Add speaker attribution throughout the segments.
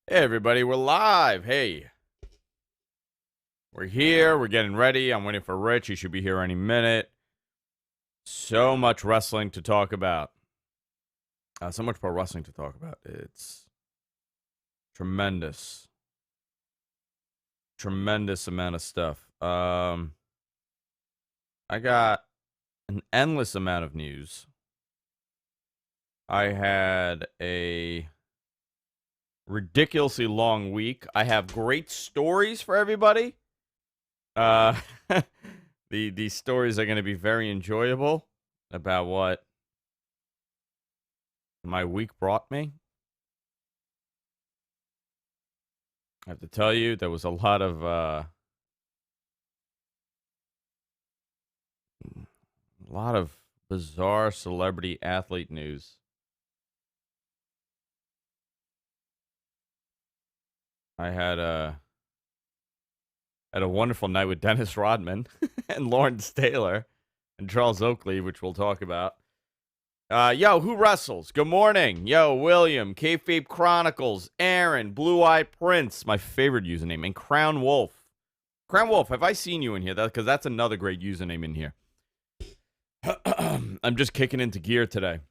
Speaker 1: Hey, everybody, we're live. Hey, we're here. We're getting ready. I'm waiting for Rich. He should be here any minute. So much wrestling to talk about. So much pro wrestling to talk about. It's tremendous. Tremendous amount of stuff. I got an endless amount of news. I had a ridiculously long week. I have great stories for everybody. These stories are going to be very enjoyable about what my week brought me. I have to tell you, there was a lot of bizarre celebrity athlete news. I had a wonderful night with Dennis Rodman and Lawrence Taylor and Charles Oakley, which we'll talk about. Yo, who wrestles? Good morning. Yo, William, Kayfabe Chronicles, Aaron, Blue Eye Prince, my favorite username, and Crown Wolf. Crown Wolf, have I seen you in here? Because that's another great username in here. I'm just kicking into gear today.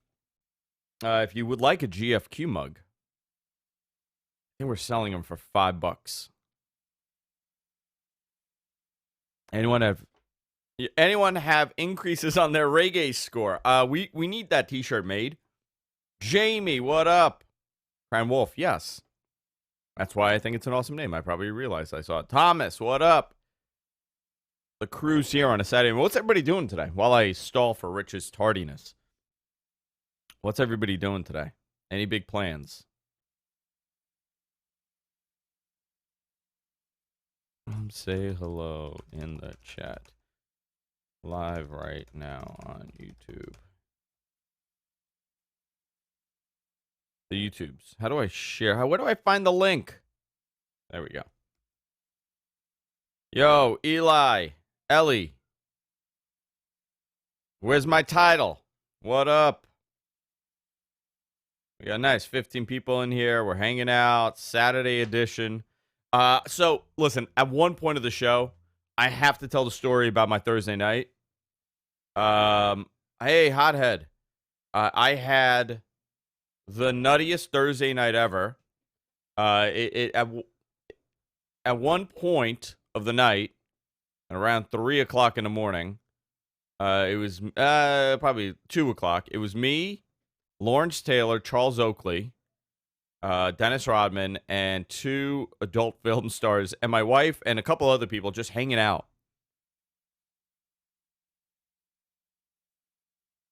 Speaker 1: If you would like a GFQ mug, I think we're selling them for $5. Anyone have increases on their reggae score? We need that T-shirt made. Jamie, what up? Crown Wolf, yes. That's why I think it's an awesome name. I probably realized I saw it. Thomas, what up? The crew's here on a Saturday. What's everybody doing today? While I stall for Rich's tardiness, what's everybody doing today? Any big plans? Say hello in the chat. Live right now on YouTube. The YouTubes. How do I share? Where do I find the link? There we go. Yo, Eli, Ellie. Where's my title? What up? We got nice 15 people in here. We're hanging out. Saturday edition. So listen, at one point of the show, I have to tell the story about my Thursday night. Hey, hothead. I had the nuttiest Thursday night ever. At one point of the night, around 3 o'clock in the morning, it was probably 2 o'clock. It was me, Lawrence Taylor, Charles Oakley, Dennis Rodman, and 2 adult film stars, and my wife and a couple other people just hanging out.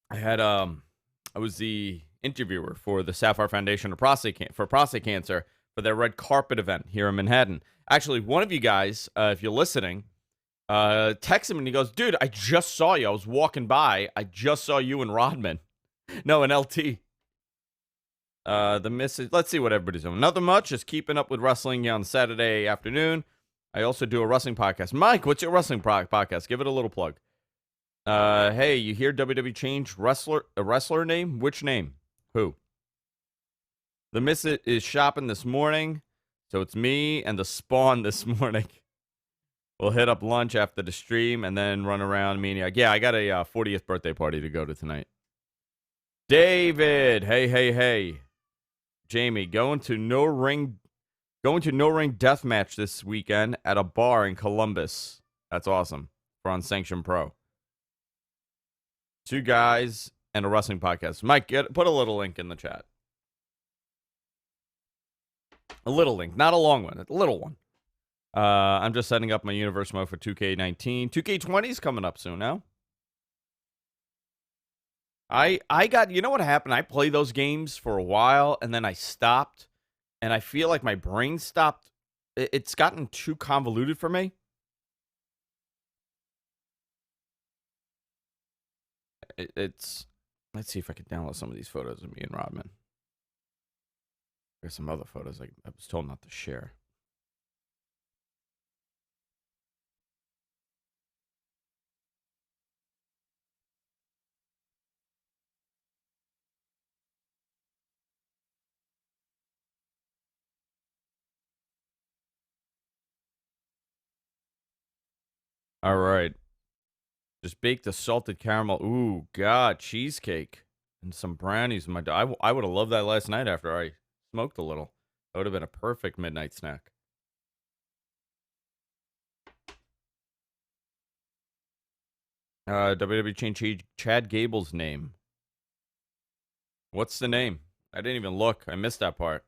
Speaker 1: I was the interviewer for the Sapphire Foundation for prostate cancer for their red carpet event here in Manhattan. Actually, one of you guys, if you're listening, texted him and he goes, "Dude, I just saw you. I was walking by. I just saw you and Rodman." No, an LT. The message. Let's see what everybody's doing. Nothing much. Just keeping up with wrestling on Saturday afternoon. I also do a wrestling podcast. Mike, what's your wrestling podcast? Give it a little plug. Hey, you hear WWE changed a wrestler name? Which name? Who? The Misfit is shopping this morning, so it's me and the Spawn this morning. We'll hit up lunch after the stream and then run around Maniac. Yeah, I got a 40th birthday party to go to tonight. David, hey. Jamie, going to no ring deathmatch this weekend at a bar in Columbus. That's awesome. For Unsanctioned Pro. 2 guys and a wrestling podcast. Mike, put a little link in the chat. A little link, not a long one, a little one. I'm just setting up my universe mode for 2K19. 2K20 is coming up soon now. I got, you know what happened? I played those games for a while, and then I stopped, and I feel like my brain stopped. It's gotten too convoluted for me. Let's see if I can download some of these photos of me and Rodman. There's some other photos I was told not to share. All right. Just bake the salted caramel. Ooh, God, cheesecake and some brownies. I would have loved that last night after I smoked a little. That would have been a perfect midnight snack. WWE changed Chad Gable's name. What's the name? I didn't even look. I missed that part.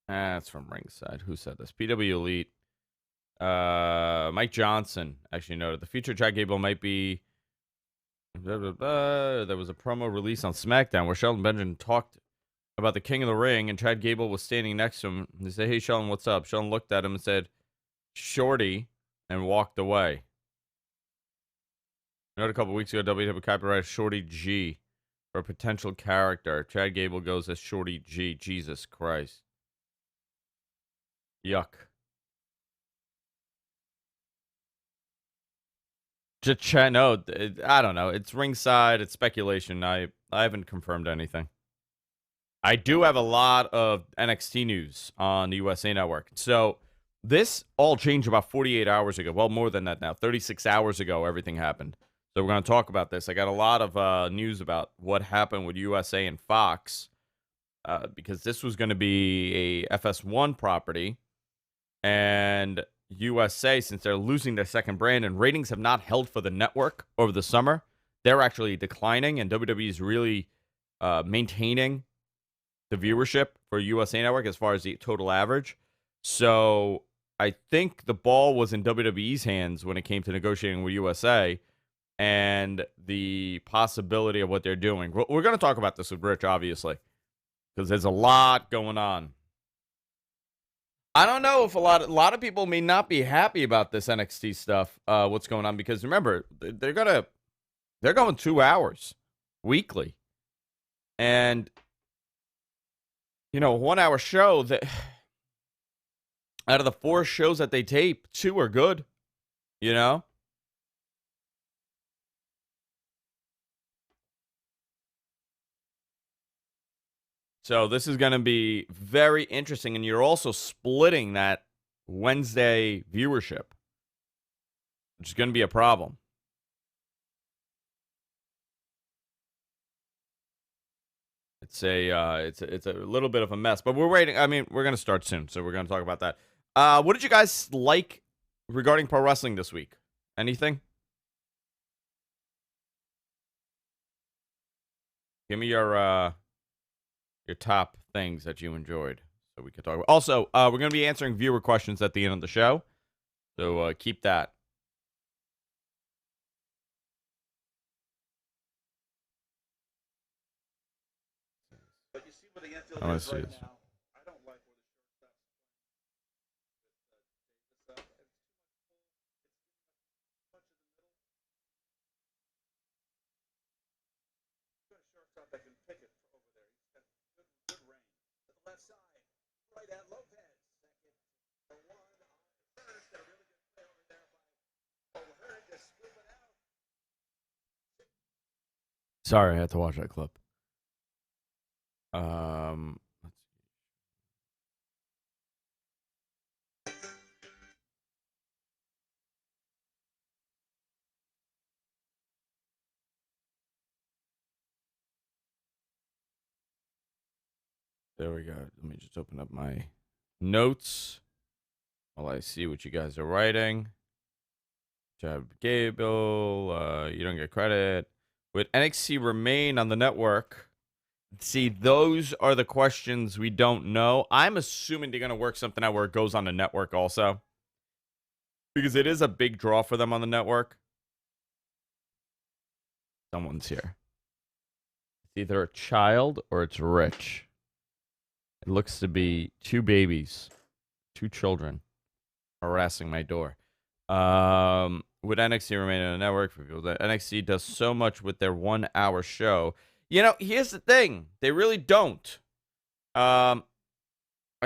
Speaker 1: That's from Ringside. Who said this? PW Elite. Mike Johnson actually noted the future Chad Gable might be. There was a promo release on SmackDown where Shelton Benjamin talked about the King of the Ring, and Chad Gable was standing next to him. He said, "Hey, Shelton, what's up?" Shelton looked at him and said, "Shorty," and walked away. You know, a couple weeks ago, WWE copyrighted Shorty G for a potential character. Chad Gable goes as Shorty G. Jesus Christ. Yuck. No, I don't know. It's ringside. It's speculation. I haven't confirmed anything. I do have a lot of NXT news on the USA Network. So this all changed about 48 hours ago. Well, more than that now. 36 hours ago, everything happened. So we're going to talk about this. I got a lot of news about what happened with USA and Fox because this was going to be a FS1 property. And USA, since they're losing their second brand and ratings have not held for the network over the summer, they're actually declining. And WWE is really maintaining the viewership for USA Network as far as the total average. So I think the ball was in WWE's hands when it came to negotiating with USA and the possibility of what they're doing. We're going to talk about this with Rich, obviously, because there's a lot going on. I don't know if a lot of people may not be happy about this NXT stuff, what's going on, because remember, they're going 2 hours weekly. And you know, 1 hour show that out of the 4 shows that they tape, 2 are good, you know? So this is going to be very interesting. And you're also splitting that Wednesday viewership, which is going to be a problem. It's a little bit of a mess, but we're waiting. I mean, we're going to start soon, so we're going to talk about that. What did you guys like regarding pro wrestling this week? Anything? Give me your top things that you enjoyed, so we can talk about. Also, we're going to be answering viewer questions at the end of the show, so keep that. I want to see this. Sorry, I had to watch that clip. There we go. Let me just open up my notes while I see what you guys are writing. Chad Gable, you don't get credit. Would NXT remain on the network? See, those are the questions we don't know. I'm assuming they're going to work something out where it goes on the network also, because it is a big draw for them on the network. Someone's here. It's either a child or it's Rich. It looks to be 2 babies, 2 children harassing my door. Would NXT remain on the network for people that NXT does so much with their 1 hour show? You know, here's the thing. They really don't. I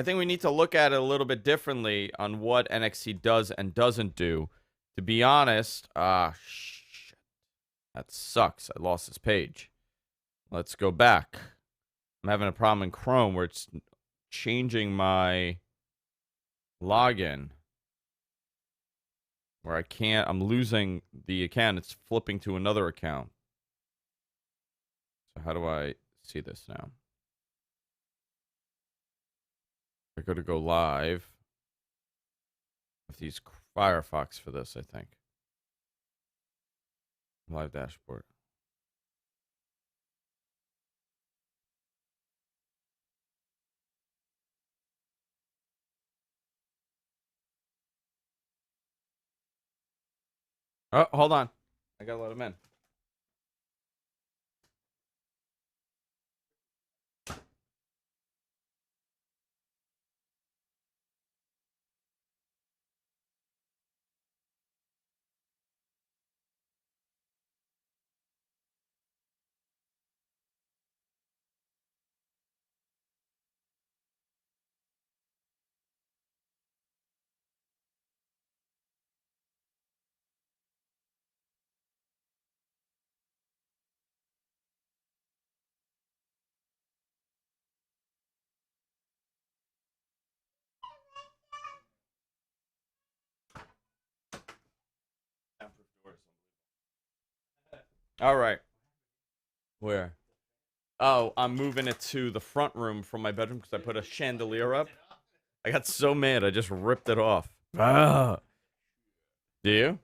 Speaker 1: think we need to look at it a little bit differently on what NXT does and doesn't do. To be honest, shit. That sucks. I lost this page. Let's go back. I'm having a problem in Chrome where it's changing my login. Where I can't, I'm losing the account. It's flipping to another account. So how do I see this now? I got to go live. I have to use Firefox for this, I think. Live dashboard. Oh, hold on. I gotta let him in. All right. Where? Oh, I'm moving it to the front room from my bedroom because I put a chandelier up. I got so mad, I just ripped it off. Ah. Do you?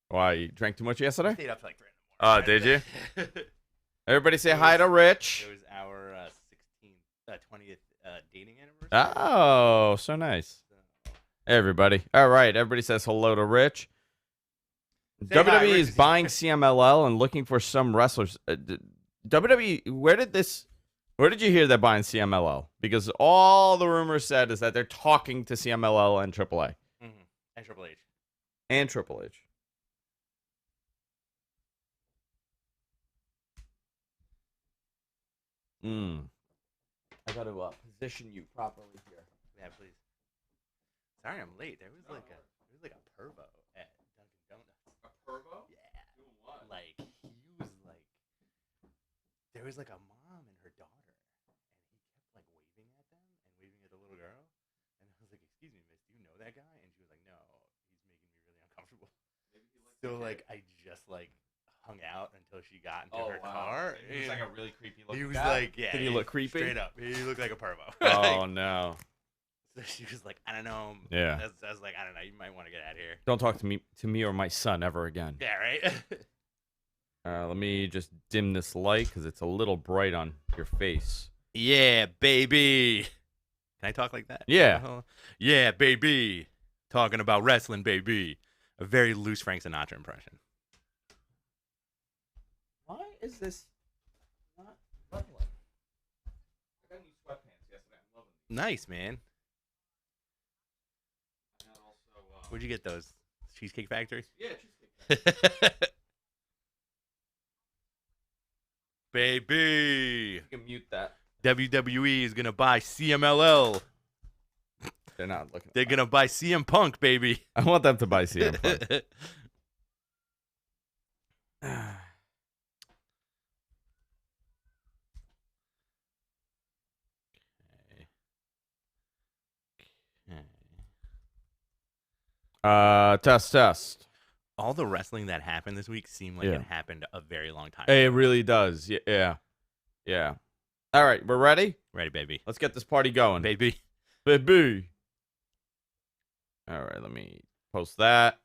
Speaker 1: Why, you drank too much yesterday?
Speaker 2: Stayed up till like 3 in the morning.
Speaker 1: Oh, did you? Everybody say hi to Rich.
Speaker 2: It was our 20th dating anniversary.
Speaker 1: Oh, so nice. Hey, everybody. All right, everybody says hello to Rich.
Speaker 2: Say hi,
Speaker 1: WWE is
Speaker 2: Rich.
Speaker 1: buying CMLL and looking for some wrestlers. WWE, where did you hear they're buying CMLL? Because all the rumors said is that they're talking to CMLL and AAA.
Speaker 2: Mm-hmm. And Triple H.
Speaker 1: And Triple H. I got to position you properly here.
Speaker 2: Yeah, please. Sorry, I'm late. There was like a pervo at Dunkin' Donuts.
Speaker 1: A pervo?
Speaker 2: Yeah.
Speaker 1: Doing what?
Speaker 2: Like he was like, there was like a mom and her daughter, and he kept like waving at them and waving at the little girl, and I was like, "Excuse me, miss, do you know that guy?" And she was like, "No, he's making me really uncomfortable." So like I just like hung out until she got into her car.
Speaker 1: He was like a really creepy looking
Speaker 2: He was
Speaker 1: guy.
Speaker 2: like, yeah.
Speaker 1: Did he look creepy?
Speaker 2: Straight up. He looked like a pervo.
Speaker 1: Oh, no.
Speaker 2: So she was like, I don't know.
Speaker 1: Yeah.
Speaker 2: I was like, I don't know. You might want to get out of here.
Speaker 1: Don't talk to me or my son ever again.
Speaker 2: Yeah, right?
Speaker 1: Let me just dim this light because it's a little bright on your face.
Speaker 2: Yeah, baby. Can I talk like that?
Speaker 1: Yeah.
Speaker 2: Yeah, baby. Talking about wrestling, baby. A very loose Frank Sinatra impression.
Speaker 1: Why is this not leveling? I got new sweatpants yesterday. I'm loving them.
Speaker 2: Nice, man.
Speaker 1: And also,
Speaker 2: Where'd you get those? Cheesecake Factory?
Speaker 1: yeah, cheesecake.
Speaker 2: Baby.
Speaker 1: You can mute that.
Speaker 2: WWE is going to buy CMLL.
Speaker 1: They're not looking.
Speaker 2: They're going to buy CM Punk, baby.
Speaker 1: I want them to buy CM Punk. Test.
Speaker 2: All the wrestling that happened this week seemed like
Speaker 1: Yeah.
Speaker 2: it happened a very long time
Speaker 1: It
Speaker 2: ago.
Speaker 1: really does. Yeah. All right, we're ready?
Speaker 2: Ready, baby.
Speaker 1: Let's get this party going.
Speaker 2: Baby.
Speaker 1: Baby. All right, let me post that.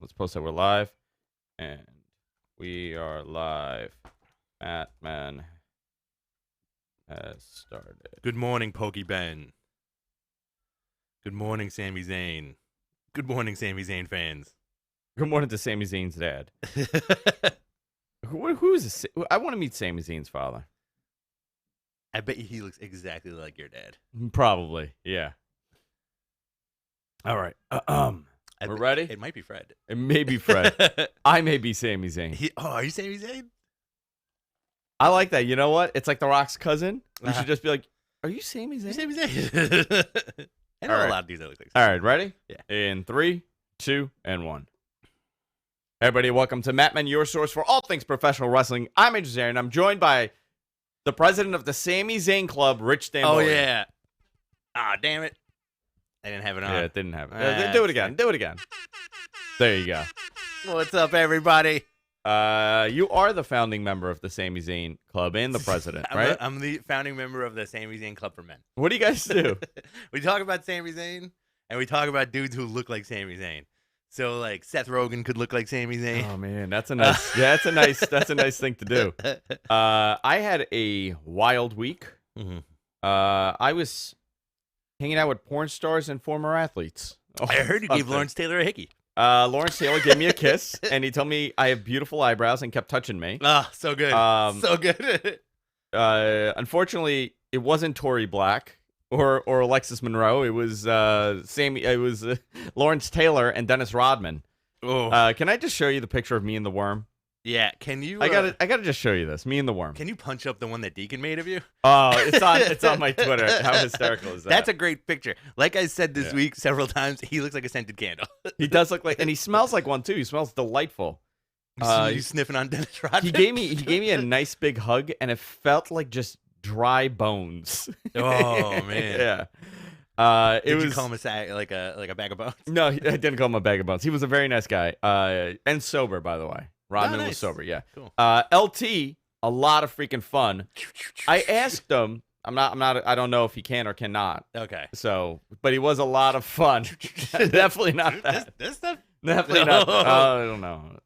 Speaker 1: Let's post that we're live. And we are live. Batman has started.
Speaker 2: Good morning, Pokey Ben. Good morning, Sami Zayn. Good morning, Sami Zayn fans.
Speaker 1: Good morning to Sami Zayn's dad. Who is this? I want to meet Sami Zayn's father.
Speaker 2: I bet you he looks exactly like your dad.
Speaker 1: Probably, yeah. All right. We're ready?
Speaker 2: It might be Fred.
Speaker 1: It may be Fred. I may be Sami Zayn.
Speaker 2: Are you Sami Zayn?
Speaker 1: I like that. You know what? It's like The Rock's cousin. You
Speaker 2: Uh-huh.
Speaker 1: should just be like, are you Sami Zayn?
Speaker 2: Sami Zayn. I know
Speaker 1: All right.
Speaker 2: a lot of dudes that look like
Speaker 1: All right, ready?
Speaker 2: Yeah.
Speaker 1: In 3, 2, and 1. Everybody, welcome to Mattman, your source for all things professional wrestling. I'm AJ and I'm joined by the president of the Sami Zayn Club, Rich Stamboli.
Speaker 2: Oh, yeah. Ah, damn it. I didn't have it on.
Speaker 1: Yeah, it didn't have it. Do it again. Do it again. There you go.
Speaker 2: What's up, everybody?
Speaker 1: You are the founding member of the Sami Zayn Club and the president, right?
Speaker 2: I'm the founding member of the Sami Zayn Club for Men.
Speaker 1: What do you guys do?
Speaker 2: We talk about Sami Zayn, and we talk about dudes who look like Sami Zayn. So, like, Seth Rogen could look like Sami Zayn.
Speaker 1: Oh man, that's a nice, that's a nice thing to do. I had a wild week.
Speaker 2: Mm-hmm.
Speaker 1: I was hanging out with porn stars and former athletes. Oh,
Speaker 2: I heard you gave Lawrence Taylor a hickey.
Speaker 1: Lawrence Taylor gave me a kiss, and he told me I have beautiful eyebrows and kept touching me.
Speaker 2: Oh, so good. So good.
Speaker 1: Unfortunately, it wasn't Tory Black or Alexis Monroe. It was Lawrence Taylor and Dennis Rodman.
Speaker 2: Oh.
Speaker 1: Can I just show you the picture of me and the worm?
Speaker 2: Yeah, can you?
Speaker 1: I gotta just show you this. Me and the worm.
Speaker 2: Can you punch up the one that Deacon made of you?
Speaker 1: Oh, it's on my Twitter. How hysterical is that?
Speaker 2: That's a great picture. Like I said this week several times, he looks like a scented candle.
Speaker 1: He does look like, and he smells like one too. He smells delightful.
Speaker 2: You sniffing on Dennis Rodman?
Speaker 1: He gave me a nice big hug, and it felt like just dry bones.
Speaker 2: Oh man.
Speaker 1: Yeah.
Speaker 2: Did you call him like a bag of bones?
Speaker 1: No, I didn't call him a bag of bones. He was a very nice guy. And sober, by the way. Rodman was sober, yeah.
Speaker 2: Cool.
Speaker 1: LT, a lot of freaking fun. I asked him. I don't know if he can or cannot.
Speaker 2: Okay.
Speaker 1: So, but he was a lot of fun. Definitely not that.
Speaker 2: This stuff?
Speaker 1: Definitely not. I don't know.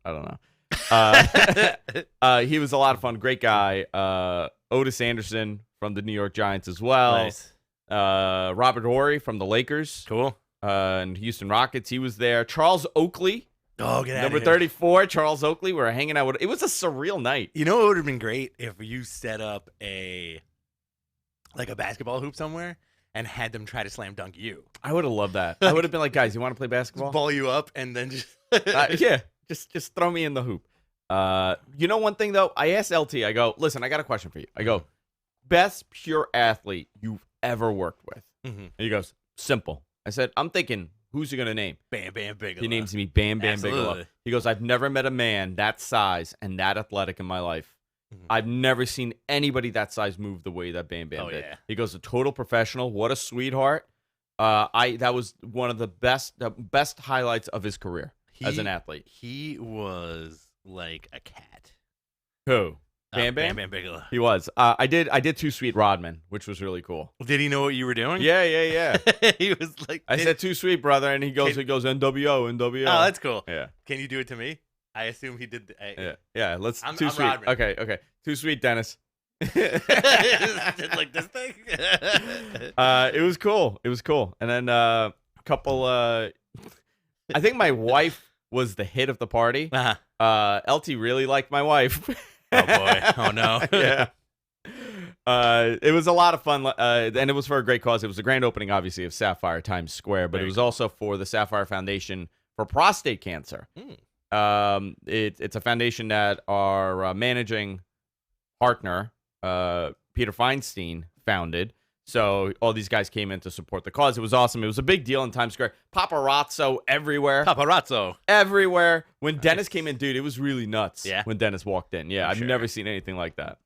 Speaker 1: He was a lot of fun. Great guy. Otis Anderson from the New York Giants as well.
Speaker 2: Nice.
Speaker 1: Robert Horry from the Lakers.
Speaker 2: Cool.
Speaker 1: And Houston Rockets. He was there. Charles Oakley.
Speaker 2: Oh, get out
Speaker 1: Number
Speaker 2: of here.
Speaker 1: 34, Charles Oakley. We were hanging out with. It was a surreal night.
Speaker 2: You know, it would have been great if you set up a basketball hoop somewhere and had them try to slam dunk you.
Speaker 1: I would have loved that. I would have been like, guys, you want to play basketball?
Speaker 2: Just ball you up and then just
Speaker 1: yeah, just throw me in the hoop. You know one thing though, I asked LT. I go, listen, I got a question for you. I go, best pure athlete you've ever worked with.
Speaker 2: Mm-hmm.
Speaker 1: And he goes, simple. I said, I'm thinking, who's he gonna name?
Speaker 2: Bam Bam Bigelow.
Speaker 1: He names me Bam Bam
Speaker 2: Absolutely.
Speaker 1: Bigelow. He goes, I've never met a man that size and that athletic in my life.
Speaker 2: Mm-hmm.
Speaker 1: I've never seen anybody that size move the way that Bam Bam did.
Speaker 2: Yeah.
Speaker 1: He goes, a total professional. What a sweetheart. That was one of the best highlights of his career as an athlete.
Speaker 2: He was like a cat.
Speaker 1: Who? Bam Bam?
Speaker 2: Bam Bam Bigelow.
Speaker 1: He was. I did Too Sweet Rodman, which was really cool.
Speaker 2: Did he know what you were doing?
Speaker 1: Yeah.
Speaker 2: He was like,
Speaker 1: I said Too Sweet, brother, and he goes NWO.
Speaker 2: Oh, that's cool.
Speaker 1: Yeah.
Speaker 2: Can you do it to me? I assume he did.
Speaker 1: Yeah. Let's.
Speaker 2: I'm
Speaker 1: Sweet.
Speaker 2: Rodman.
Speaker 1: Okay. Too Sweet, Dennis.
Speaker 2: Like this thing.
Speaker 1: It was cool. And then a couple. I think my wife was the hit of the party.
Speaker 2: Uh-huh.
Speaker 1: LT really liked my wife.
Speaker 2: Oh boy. Oh no.
Speaker 1: Yeah. It was a lot of fun, and it was for a great cause. It was the grand opening, obviously, of Sapphire Times Square, but it was also for the Sapphire Foundation for prostate cancer. It's a foundation that our managing partner, Peter Feinstein, founded. So all these guys came in to support the cause. It was awesome. It was a big deal in Times Square. Paparazzo everywhere. Everywhere. When Dennis came in, dude, it was really nuts.
Speaker 2: Yeah.
Speaker 1: When Dennis walked in. Yeah,
Speaker 2: I'm
Speaker 1: I've
Speaker 2: sure.
Speaker 1: never seen anything like that.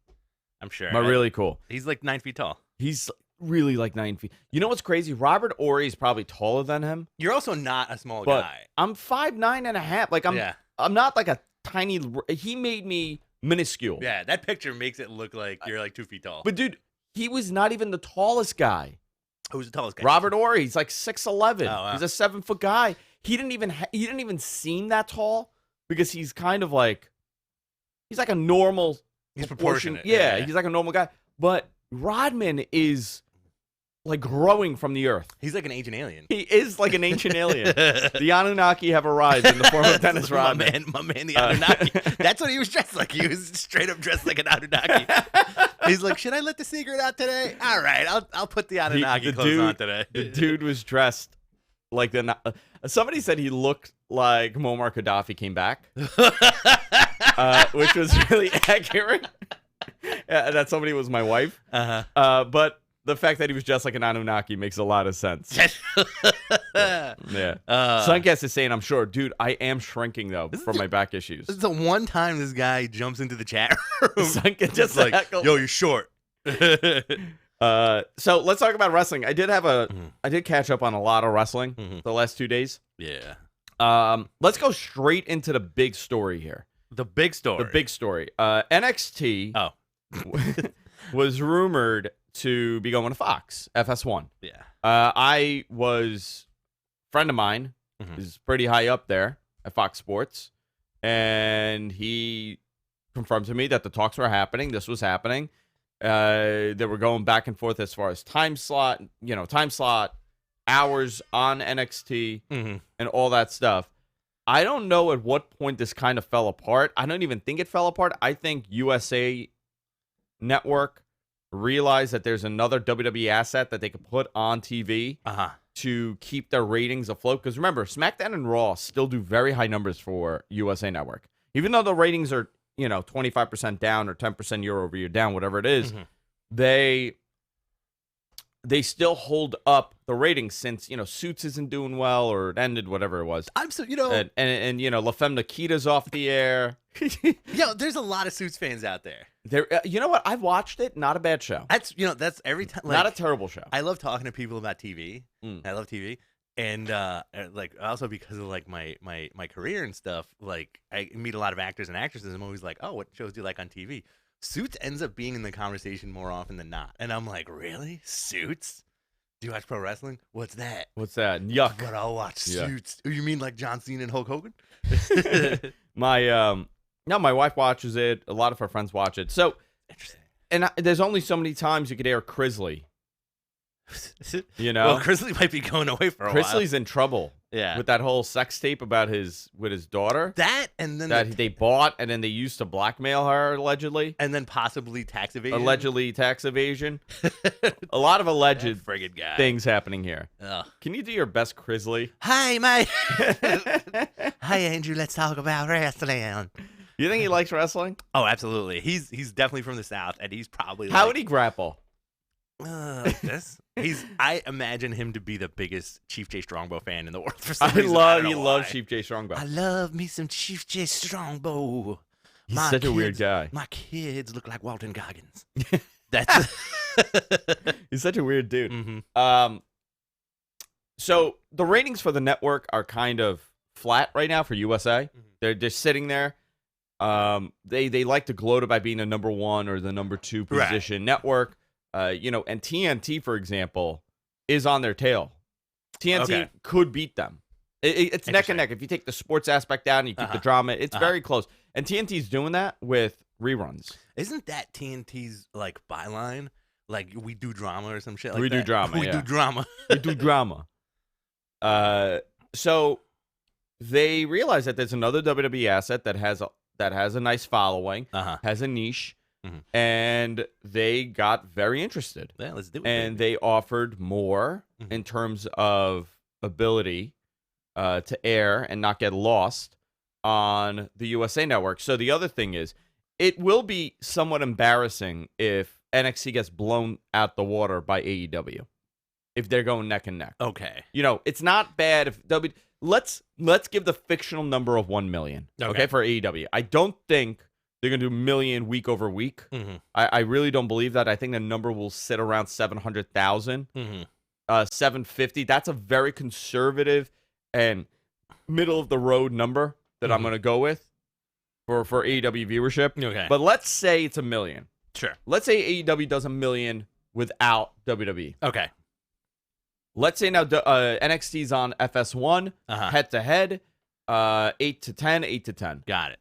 Speaker 2: I'm sure.
Speaker 1: But really cool.
Speaker 2: He's like 9 feet tall.
Speaker 1: He's really like 9 feet. You know what's crazy? Robert Horry is probably taller than him.
Speaker 2: You're also not a small
Speaker 1: But
Speaker 2: guy.
Speaker 1: I'm 5'9.5". Like I'm not like a tiny. He made me minuscule.
Speaker 2: Yeah, that picture makes it look like you're like 2 feet tall.
Speaker 1: But dude, he was not even the tallest guy.
Speaker 2: Who's the tallest guy?
Speaker 1: Robert Horry. He's like 6'11".
Speaker 2: Oh, wow.
Speaker 1: He's a 7-foot guy. He didn't even seem that tall because he's kind of like he's like a normal.
Speaker 2: He's proportionate.
Speaker 1: Yeah, he's like a normal guy. But Rodman is like growing from the earth.
Speaker 2: He's like an ancient alien.
Speaker 1: He is like an ancient alien. The Anunnaki have arrived in the form of Dennis Rodman.
Speaker 2: My man, the Anunnaki. That's what he was dressed like. He was straight up dressed like an Anunnaki. He's like, should I let the secret out today? All right, I'll put the Anunnaki clothes on today.
Speaker 1: The dude was dressed like somebody said he looked like Muammar Gaddafi came back, which was really accurate. That somebody was my wife.
Speaker 2: Uh-huh.
Speaker 1: But the fact that he was just like an Anunnaki makes a lot of sense. Yeah. Suncast is saying, I'm sure. Dude, I am shrinking, though, from my back issues.
Speaker 2: This is the one time this guy jumps into the chat room.
Speaker 1: Suncast just
Speaker 2: like, yo, you're short.
Speaker 1: So let's talk about wrestling. I did catch up on a lot of wrestling the last 2 days.
Speaker 2: Yeah.
Speaker 1: Let's go straight into the big story here.
Speaker 2: The big story.
Speaker 1: NXT was rumored to be going to Fox, FS1.
Speaker 2: Yeah.
Speaker 1: A friend of mine is pretty high up there at Fox Sports, and he confirmed to me that the talks were happening. This was happening. They were going back and forth as far as time slot, hours on NXT, and all that stuff. I don't know at what point this kind of fell apart. I don't even think it fell apart. I think USA Network realized that there's another WWE asset that they could put on TV to keep their ratings afloat. Because remember, SmackDown and Raw still do very high numbers for USA Network. Even though the ratings are, 25% down or 10% year over year down, whatever it is, they still hold up the ratings since, Suits isn't doing well or it ended, whatever it was.
Speaker 2: And
Speaker 1: La Femme Nikita's off the air.
Speaker 2: There's a lot of Suits fans out there.
Speaker 1: You know what? I've watched it. Not a bad show.
Speaker 2: That's every time.
Speaker 1: Not a terrible show.
Speaker 2: I love talking to people about TV. I love TV. And also because of my career and stuff, I meet a lot of actors and actresses. I'm always like, oh, what shows do you like on TV? Suits ends up being in the conversation more often than not. And I'm like, really? Suits? Do you watch pro wrestling? What's that?
Speaker 1: Yuck.
Speaker 2: But I'll watch Suits. You mean like John Cena and Hulk Hogan?
Speaker 1: My wife watches it. A lot of her friends watch it. So,
Speaker 2: interesting.
Speaker 1: And there's only so many times you could air Crisley.
Speaker 2: Well, Crisley might be going away for a while.
Speaker 1: Crisley's in trouble.
Speaker 2: Yeah.
Speaker 1: With that whole sex tape about his daughter.
Speaker 2: That and then
Speaker 1: they bought and then they used to blackmail her allegedly.
Speaker 2: And then possibly tax evasion.
Speaker 1: Allegedly tax evasion. A lot of alleged
Speaker 2: friggin' guy.
Speaker 1: things happening here.
Speaker 2: Ugh.
Speaker 1: Can you do your best Crisley?
Speaker 2: Hi, mate. Hi, Andrew. Let's talk about wrestling.
Speaker 1: You think he likes wrestling?
Speaker 2: Oh, absolutely. He's definitely from the South, and he's probably
Speaker 1: How would he grapple?
Speaker 2: This. I imagine him to be the biggest Chief J Strongbow fan in the world. For some
Speaker 1: I
Speaker 2: reason.
Speaker 1: love Chief J Strongbow.
Speaker 2: I love me some Chief J Strongbow.
Speaker 1: He's such a weird guy.
Speaker 2: My kids look like Walton Goggins. That's
Speaker 1: he's such a weird dude.
Speaker 2: Mm-hmm.
Speaker 1: So the ratings for the network are kind of flat right now for USA. They're just sitting there. They like to gloat about being the number 1 or the number 2 position network. And TNT, for example, is on their tail. TNT could beat them. It's neck and neck. If you take the sports aspect out and you keep the drama, it's very close. And TNT's doing that with reruns.
Speaker 2: Isn't that TNT's byline? We do drama or some shit like
Speaker 1: we
Speaker 2: that?
Speaker 1: Do drama.
Speaker 2: We do drama.
Speaker 1: We do drama. So they realize that there's another WWE asset that has a nice following, has a niche. And they got very interested.
Speaker 2: Yeah, let's do it.
Speaker 1: And they offered more in terms of ability to air and not get lost on the USA Network. So the other thing is, it will be somewhat embarrassing if NXT gets blown out the water by AEW. If they're going neck and neck.
Speaker 2: Okay.
Speaker 1: It's not bad if let's give the fictional number of 1 million. Okay, for AEW. I don't think they're going to do a million week over week. I really don't believe that. I think the number will sit around 700,000, 750. That's a very conservative and middle of the road number that I'm going to go with for AEW viewership.
Speaker 2: Okay.
Speaker 1: But let's say it's 1 million.
Speaker 2: Sure.
Speaker 1: Let's say AEW does 1 million without WWE.
Speaker 2: Okay.
Speaker 1: Let's say now NXT's on FS1, head to head, 8 to 10, 8 to 10.
Speaker 2: Got it.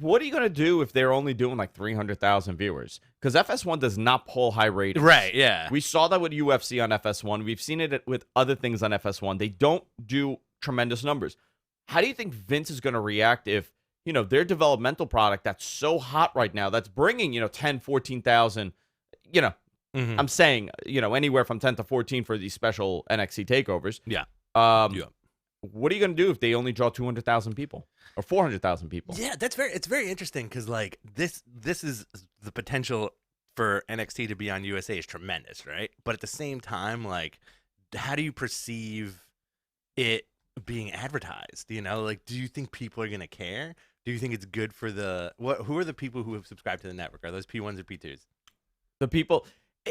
Speaker 1: What are you going to do if they're only doing 300,000 viewers? Because FS1 does not pull high ratings.
Speaker 2: Right, yeah.
Speaker 1: We saw that with UFC on FS1. We've seen it with other things on FS1. They don't do tremendous numbers. How do you think Vince is going to react if, their developmental product that's so hot right now, that's bringing, 10, 14,000, I'm saying, anywhere from 10 to 14 for these special NXT takeovers.
Speaker 2: Yeah.
Speaker 1: What are you going to do if they only draw 200,000 people or 400,000 people?
Speaker 2: Yeah, it's very interesting because this is the potential for NXT to be on USA is tremendous, right? But at the same time, how do you perceive it being advertised? You know, like, do you think people are gonna care? Do you think it's good for who are the people who have subscribed to the network? Are those P1s or P2s?
Speaker 1: The people,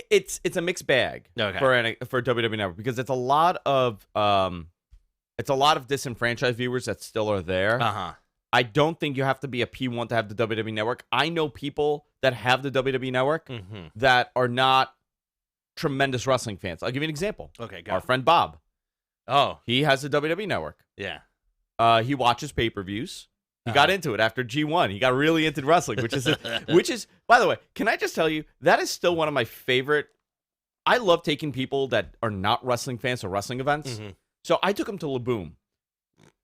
Speaker 1: it's a mixed bag for WWE Network, because it's a lot of disenfranchised viewers that still are there. I don't think you have to be a P1 to have the WWE Network. I know people that have the WWE Network that are not tremendous wrestling fans. I'll give you an example.
Speaker 2: Okay, go.
Speaker 1: Our friend Bob.
Speaker 2: Oh,
Speaker 1: he has the WWE Network.
Speaker 2: Yeah.
Speaker 1: He watches pay-per-views. He got into it after G1. He got really into wrestling, which is, by the way, can I just tell you, that is still one of my favorite. I love taking people that are not wrestling fans to wrestling events. So I took him to Laboom.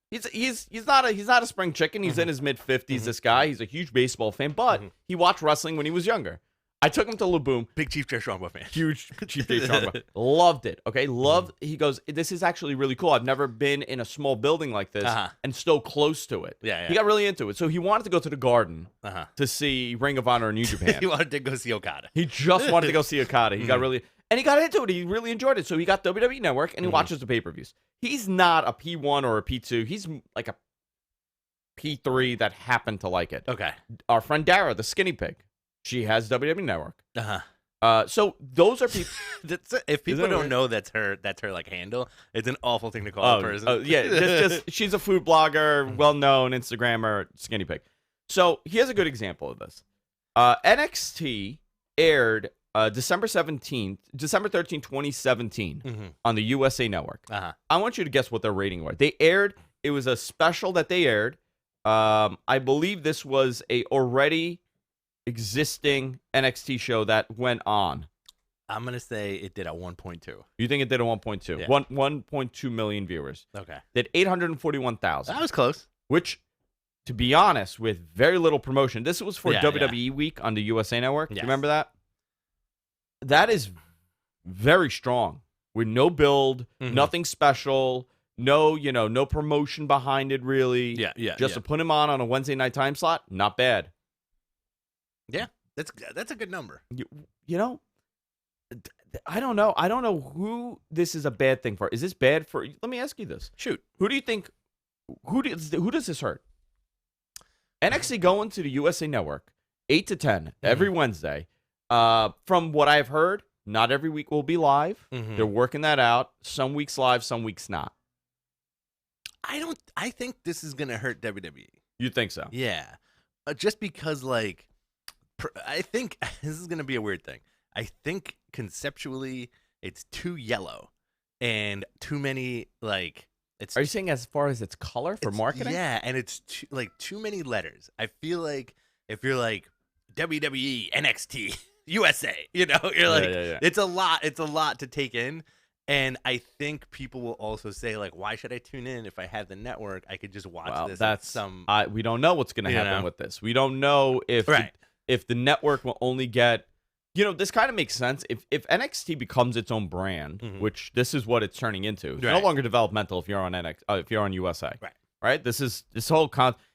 Speaker 1: He's not a spring chicken. He's in his mid-50s. This guy, he's a huge baseball fan, but he watched wrestling when he was younger. I took him to Laboom.
Speaker 2: Big Chief Jay Strongbow fan.
Speaker 1: Huge Chief Jay Strongbow. Loved it. Okay, He goes, this is actually really cool. I've never been in a small building like this and so close to it.
Speaker 2: Yeah.
Speaker 1: He got really into it. So he wanted to go to the Garden to see Ring of Honor in New Japan.
Speaker 2: He wanted to go see Okada.
Speaker 1: He just wanted to go see Okada. He got really, and he got into it. He really enjoyed it. So he got WWE Network and he watches the pay-per-views. He's not a P1 or a P2. He's like a P3 that happened to like it.
Speaker 2: Okay.
Speaker 1: Our friend Dara, the skinny pig. She has WWE Network. So those are people.
Speaker 2: If people don't know that's her like handle, it's an awful thing to call a person.
Speaker 1: Just she's a food blogger, well-known Instagrammer, skinny pig. So here's a good example of this. NXT aired December 13th, 2017 on the USA Network. I want you to guess what their rating was. It was a special that they aired. I believe this was a already existing NXT show that went on.
Speaker 2: I'm going to say it did a 1.2.
Speaker 1: You think it did a 1.2?
Speaker 2: Yeah.
Speaker 1: 1.2 million viewers.
Speaker 2: Okay.
Speaker 1: Did 841,000.
Speaker 2: That was close.
Speaker 1: Which, to be honest, with very little promotion, this was for WWE Week on the USA Network.
Speaker 2: Yes.
Speaker 1: You remember that? That is very strong. With no build, nothing special, no promotion behind it really. Just to put him on a Wednesday night time slot, not bad.
Speaker 2: Yeah, that's a good number.
Speaker 1: I don't know. I don't know who this is a bad thing for. Is this bad for? Let me ask you this.
Speaker 2: Shoot.
Speaker 1: Who do you think? Who does this hurt? NXT going to the USA Network 8 to 10 every Wednesday. From what I've heard, not every week will be live. They're working that out. Some weeks live, some weeks not.
Speaker 2: I think this is gonna hurt WWE.
Speaker 1: You think so?
Speaker 2: Yeah, just because I think this is going to be a weird thing. I think conceptually it's too yellow and too many Are you saying as far as its color for marketing? Yeah, and it's too many letters. I feel like if you're like WWE, NXT, USA, you're like it's a lot. It's a lot to take in. And I think people will also say, why should I tune in if I have the network? I could just watch this.
Speaker 1: We don't know what's going to happen with this. We don't know if the network will only get, this kind of makes sense. If NXT becomes its own brand, which this is what it's turning into, it's no longer developmental if you're on if you're on USA, right? This whole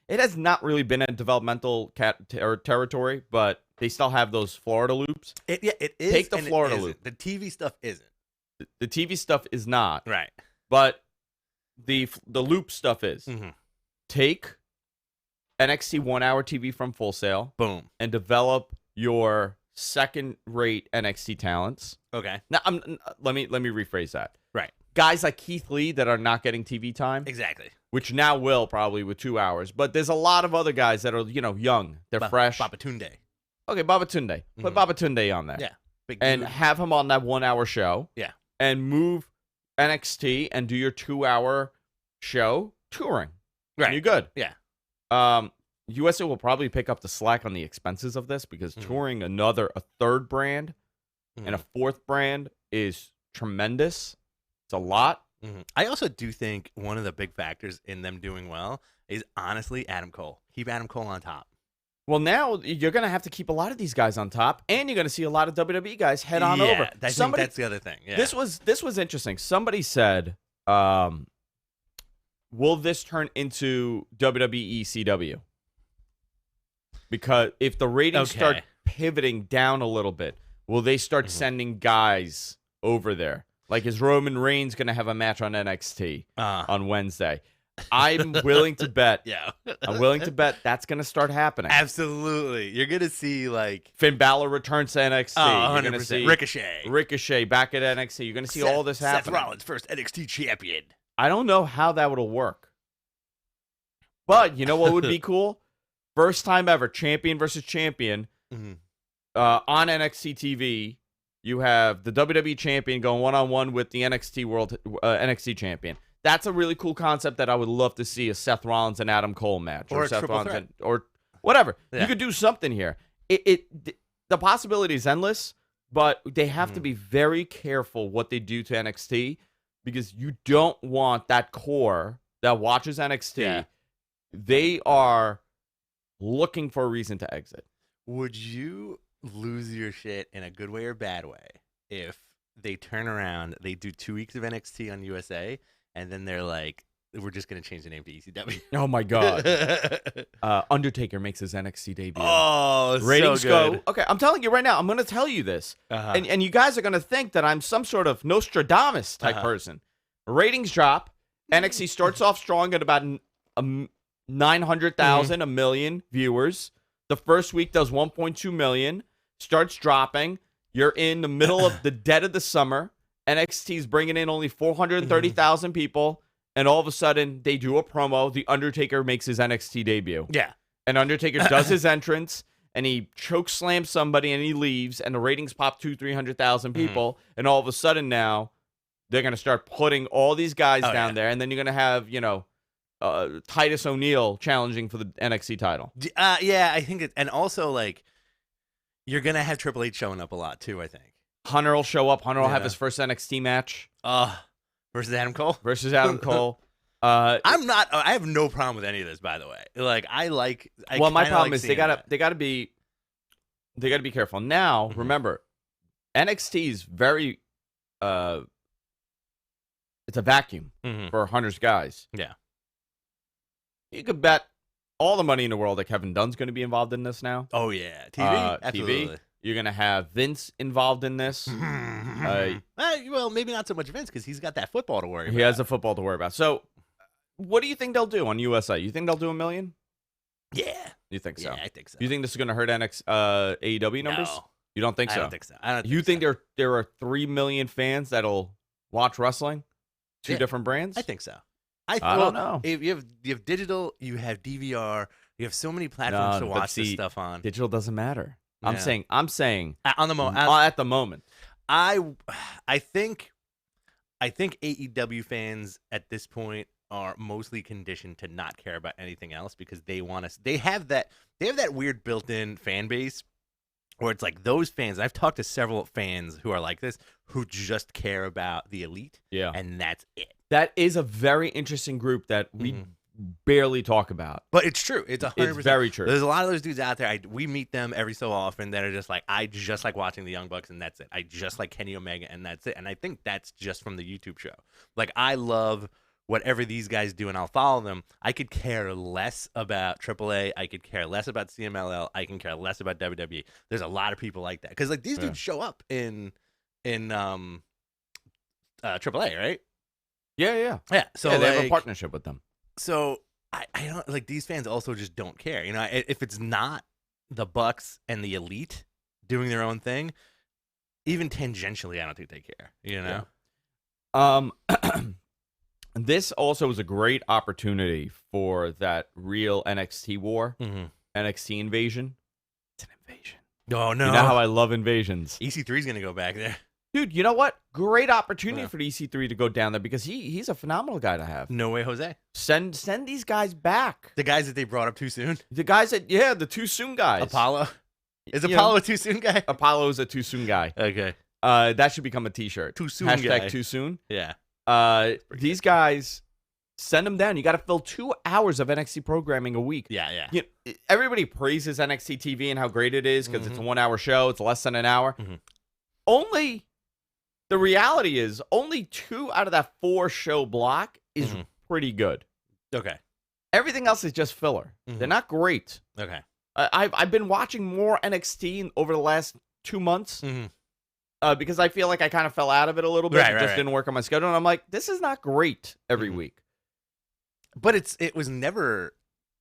Speaker 1: it has not really been a developmental territory, but they still have those Florida loops.
Speaker 2: It is.
Speaker 1: Take the Florida loop.
Speaker 2: The TV stuff isn't.
Speaker 1: The TV stuff is not.
Speaker 2: Right.
Speaker 1: But the loop stuff is. Take NXT 1 hour TV from Full Sail.
Speaker 2: Boom.
Speaker 1: And develop your second-rate NXT talents.
Speaker 2: Okay.
Speaker 1: Now, let me rephrase that.
Speaker 2: Right.
Speaker 1: Guys like Keith Lee that are not getting TV time.
Speaker 2: Exactly.
Speaker 1: Which now will probably with 2 hours. But there's a lot of other guys that are, young. They're fresh.
Speaker 2: Babatunde.
Speaker 1: Okay, Babatunde. Put Babatunde on there.
Speaker 2: Yeah. Big
Speaker 1: and
Speaker 2: dude.
Speaker 1: Have him on that 1 hour show.
Speaker 2: Yeah.
Speaker 1: And move NXT and do your 2 hour show touring.
Speaker 2: Right.
Speaker 1: And you're good.
Speaker 2: Yeah.
Speaker 1: USA will probably pick up the slack on the expenses of this because touring a third brand and a fourth brand is tremendous. It's a lot.
Speaker 2: I also do think one of the big factors in them doing well is honestly Adam Cole. Keep Adam Cole on top.
Speaker 1: Well, now you're going to have to keep a lot of these guys on top, and you're going to see a lot of WWE guys head on over.
Speaker 2: I think that's the other thing. Yeah.
Speaker 1: This was interesting. Somebody said, will this turn into WWE CW? Because if the ratings start pivoting down a little bit, will they start sending guys over there? Like, is Roman Reigns going to have a match on NXT
Speaker 2: Uh,
Speaker 1: on Wednesday? I'm willing to bet.
Speaker 2: yeah.
Speaker 1: I'm willing to bet that's going to start happening.
Speaker 2: Absolutely. You're going to see, like...
Speaker 1: Finn Balor returns to NXT.
Speaker 2: Oh,
Speaker 1: You're
Speaker 2: 100%.
Speaker 1: going to see
Speaker 2: Ricochet
Speaker 1: back at NXT. You're going to see all this happening.
Speaker 2: Seth Rollins, first NXT champion.
Speaker 1: I don't know how that would work. But you know what would be cool? First time ever, champion versus champion.
Speaker 2: Mm-hmm.
Speaker 1: On NXT TV, you have the WWE champion going one-on-one with the NXT champion. That's a really cool concept that I would love to see, a Seth Rollins and Adam Cole match,
Speaker 2: Or a
Speaker 1: Seth
Speaker 2: triple
Speaker 1: Rollins
Speaker 2: threat.
Speaker 1: or whatever.
Speaker 2: Yeah.
Speaker 1: You could do something here. The possibility is endless, but they have to be very careful what they do to NXT, because you don't want that core that watches NXT.
Speaker 2: Yeah.
Speaker 1: They are looking for a reason to exit.
Speaker 2: Would you lose your shit in a good way or bad way if they turn around, they do 2 weeks of NXT on USA, and then they're like, we're just going to change the name to ECW?
Speaker 1: Oh, my God. Undertaker makes his NXT debut.
Speaker 2: Oh,
Speaker 1: ratings
Speaker 2: so good.
Speaker 1: go. Okay, I'm telling you right now, I'm going to tell you this.
Speaker 2: Uh-huh.
Speaker 1: And you guys are going to think that I'm some sort of Nostradamus type person. Ratings drop. NXT starts off strong at about 900,000, a million viewers. The first week does 1.2 million. Starts dropping. You're in the middle of the dead of the summer. NXT's bringing in only 430,000 people. And all of a sudden, they do a promo. The Undertaker makes his NXT debut.
Speaker 2: Yeah.
Speaker 1: And Undertaker does his entrance, and he choke slams somebody, and he leaves, and the ratings pop 300,000 people. And all of a sudden now, they're going to start putting all these guys down there, and then you're going to have, Titus O'Neil challenging for the NXT title.
Speaker 2: Yeah, I think and also, like, you're going to have Triple H showing up a lot, too, I think.
Speaker 1: Hunter will show up. Hunter will have his first NXT match.
Speaker 2: Versus Adam Cole?
Speaker 1: Versus Adam Cole.
Speaker 2: I have no problem with any of this, by the way. Like,
Speaker 1: my problem is they gotta be careful. Now, remember, NXT is very it's a vacuum for Hunter's guys.
Speaker 2: Yeah.
Speaker 1: You could bet all the money in the world that Kevin Dunn's going to be involved in this now.
Speaker 2: Oh, yeah. TV? Absolutely.
Speaker 1: TV. You're going to have Vince involved in this.
Speaker 2: Well, maybe not so much Vince, because he's got that football to worry about.
Speaker 1: He has a football to worry about. So, what do you think they'll do on USA? You think they'll do 1 million?
Speaker 2: Yeah.
Speaker 1: You think so?
Speaker 2: Yeah, I think so.
Speaker 1: You think this is going to hurt AEW numbers?
Speaker 2: No.
Speaker 1: You don't think so?
Speaker 2: I don't think so.
Speaker 1: You think there are 3 million fans that'll watch wrestling? Two different brands?
Speaker 2: I think so.
Speaker 1: I don't know.
Speaker 2: You have digital, you have DVR, you have so many platforms to watch this stuff on.
Speaker 1: Digital doesn't matter. I'm saying
Speaker 2: at the moment. I think AEW fans at this point are mostly conditioned to not care about anything else, because they have that weird built-in fan base where it's like those fans. I've talked to several fans who are like this, who just care about the elite.
Speaker 1: Yeah.
Speaker 2: And that's it.
Speaker 1: That is a very interesting group that we barely talk about.
Speaker 2: But it's true. It's 100%.
Speaker 1: It's very true.
Speaker 2: There's a lot of those dudes out there. We meet them every so often that are just like, I just like watching the Young Bucks, and that's it. I just like Kenny Omega, and that's it. And I think that's just from the YouTube show. Like, I love whatever these guys do, and I'll follow them. I could care less about AAA. I could care less about CMLL. I can care less about WWE. There's a lot of people like that, because like these dudes show up in AAA, right?
Speaker 1: Yeah.
Speaker 2: So
Speaker 1: they have a partnership with them.
Speaker 2: So I don't like, these fans also just don't care. If it's not the Bucks and the Elite doing their own thing, even tangentially, I don't think they care.
Speaker 1: Yeah. This also was a great opportunity for that real NXT war, NXT invasion. It's an invasion.
Speaker 2: Oh, no.
Speaker 1: You know how I love invasions.
Speaker 2: EC3's going to go back there.
Speaker 1: Dude, you know what? Great opportunity for the EC3 to go down there, because he's a phenomenal guy to have.
Speaker 2: No way, Jose.
Speaker 1: Send these guys back.
Speaker 2: The guys that they brought up too soon.
Speaker 1: The guys the too soon guys.
Speaker 2: Apollo. Is Apollo a too soon guy?
Speaker 1: Apollo is a too soon guy.
Speaker 2: Okay.
Speaker 1: That should become a t-shirt.
Speaker 2: Too soon
Speaker 1: Hashtag
Speaker 2: guy.
Speaker 1: too soon.
Speaker 2: Yeah.
Speaker 1: These guys, send them down. You got to fill 2 hours of NXT programming a week.
Speaker 2: Yeah.
Speaker 1: Everybody praises NXT TV and how great it is, because it's a 1 hour show. It's less than an hour. The reality is, only 2 out of that 4 show block is pretty good.
Speaker 2: Okay.
Speaker 1: Everything else is just filler. They're not great.
Speaker 2: Okay.
Speaker 1: I've been watching more NXT over the last 2 months. because I feel like I kind of fell out of it a little bit.
Speaker 2: Right,
Speaker 1: It
Speaker 2: right,
Speaker 1: just
Speaker 2: right.
Speaker 1: didn't work on my schedule. And I'm like, this is not great every
Speaker 2: Mhm.
Speaker 1: week.
Speaker 2: But it was never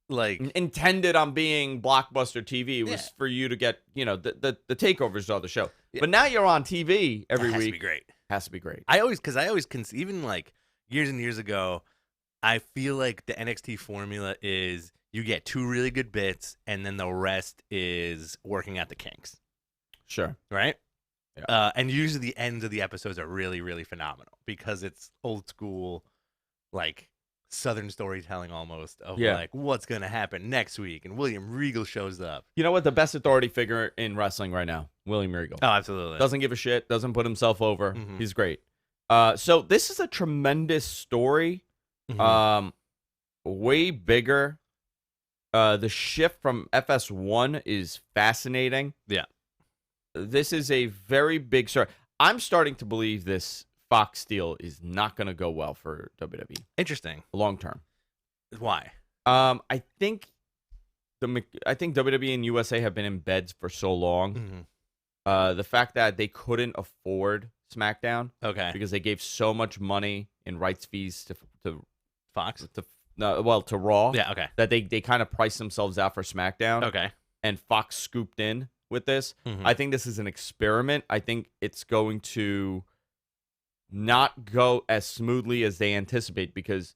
Speaker 2: like
Speaker 1: Intended on being blockbuster TV was
Speaker 2: Yeah.
Speaker 1: for you to get, the takeovers of the show.
Speaker 2: Yeah.
Speaker 1: But now you're on TV every
Speaker 2: it has
Speaker 1: week.
Speaker 2: to be great.
Speaker 1: Has to be great.
Speaker 2: I always even like years and years ago, I feel like the NXT formula is you get 2 really good bits, and then the rest is working out the kinks,
Speaker 1: Sure.
Speaker 2: right?
Speaker 1: Yeah.
Speaker 2: And usually the ends of the episodes are really, really phenomenal because it's old school, like Southern storytelling almost of like what's gonna happen next week, and William Regal shows up.
Speaker 1: You know what? The best authority figure in wrestling right now, William Regal.
Speaker 2: Oh, absolutely.
Speaker 1: Doesn't give a shit. Doesn't put himself over.
Speaker 2: Mhm.
Speaker 1: He's great. So this is a tremendous story.
Speaker 2: Mhm.
Speaker 1: Way bigger. The shift from FS1 is fascinating.
Speaker 2: Yeah.
Speaker 1: This is a very big story. I'm starting to believe this Fox deal is not going to go well for WWE
Speaker 2: Interesting.
Speaker 1: long term.
Speaker 2: Why?
Speaker 1: I think WWE and USA have been in beds for so long.
Speaker 2: Mhm.
Speaker 1: The fact that they couldn't afford SmackDown
Speaker 2: Okay.
Speaker 1: because they gave so much money in rights fees to
Speaker 2: Fox.
Speaker 1: to Raw.
Speaker 2: Yeah. Okay.
Speaker 1: That they kind of priced themselves out for SmackDown.
Speaker 2: Okay.
Speaker 1: And Fox scooped in with this.
Speaker 2: Mhm.
Speaker 1: I think this is an experiment. I think it's going to not go as smoothly as they anticipate because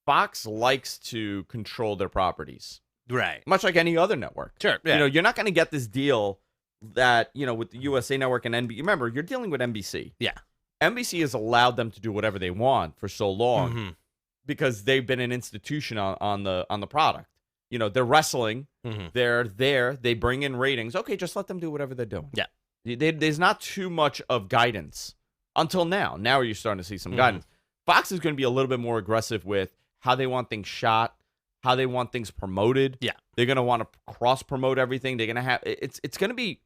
Speaker 1: Fox likes to control their properties,
Speaker 2: Right.
Speaker 1: much like any other network.
Speaker 2: Sure. Yeah.
Speaker 1: You're not going to get this deal that, with the USA Network and NBC. Remember, you're dealing with NBC.
Speaker 2: Yeah.
Speaker 1: NBC has allowed them to do whatever they want for so long
Speaker 2: Mhm.
Speaker 1: because they've been an institution on the product. They're wrestling.
Speaker 2: Mhm.
Speaker 1: They're there. They bring in ratings. Okay, just let them do whatever they're doing.
Speaker 2: Yeah.
Speaker 1: There's not too much of guidance until now. Now you're starting to see some guidance. Fox is going to be a little bit more aggressive with how they want things shot, how they want things promoted.
Speaker 2: Yeah.
Speaker 1: They're going to want to cross-promote everything. They're going to have it's going to be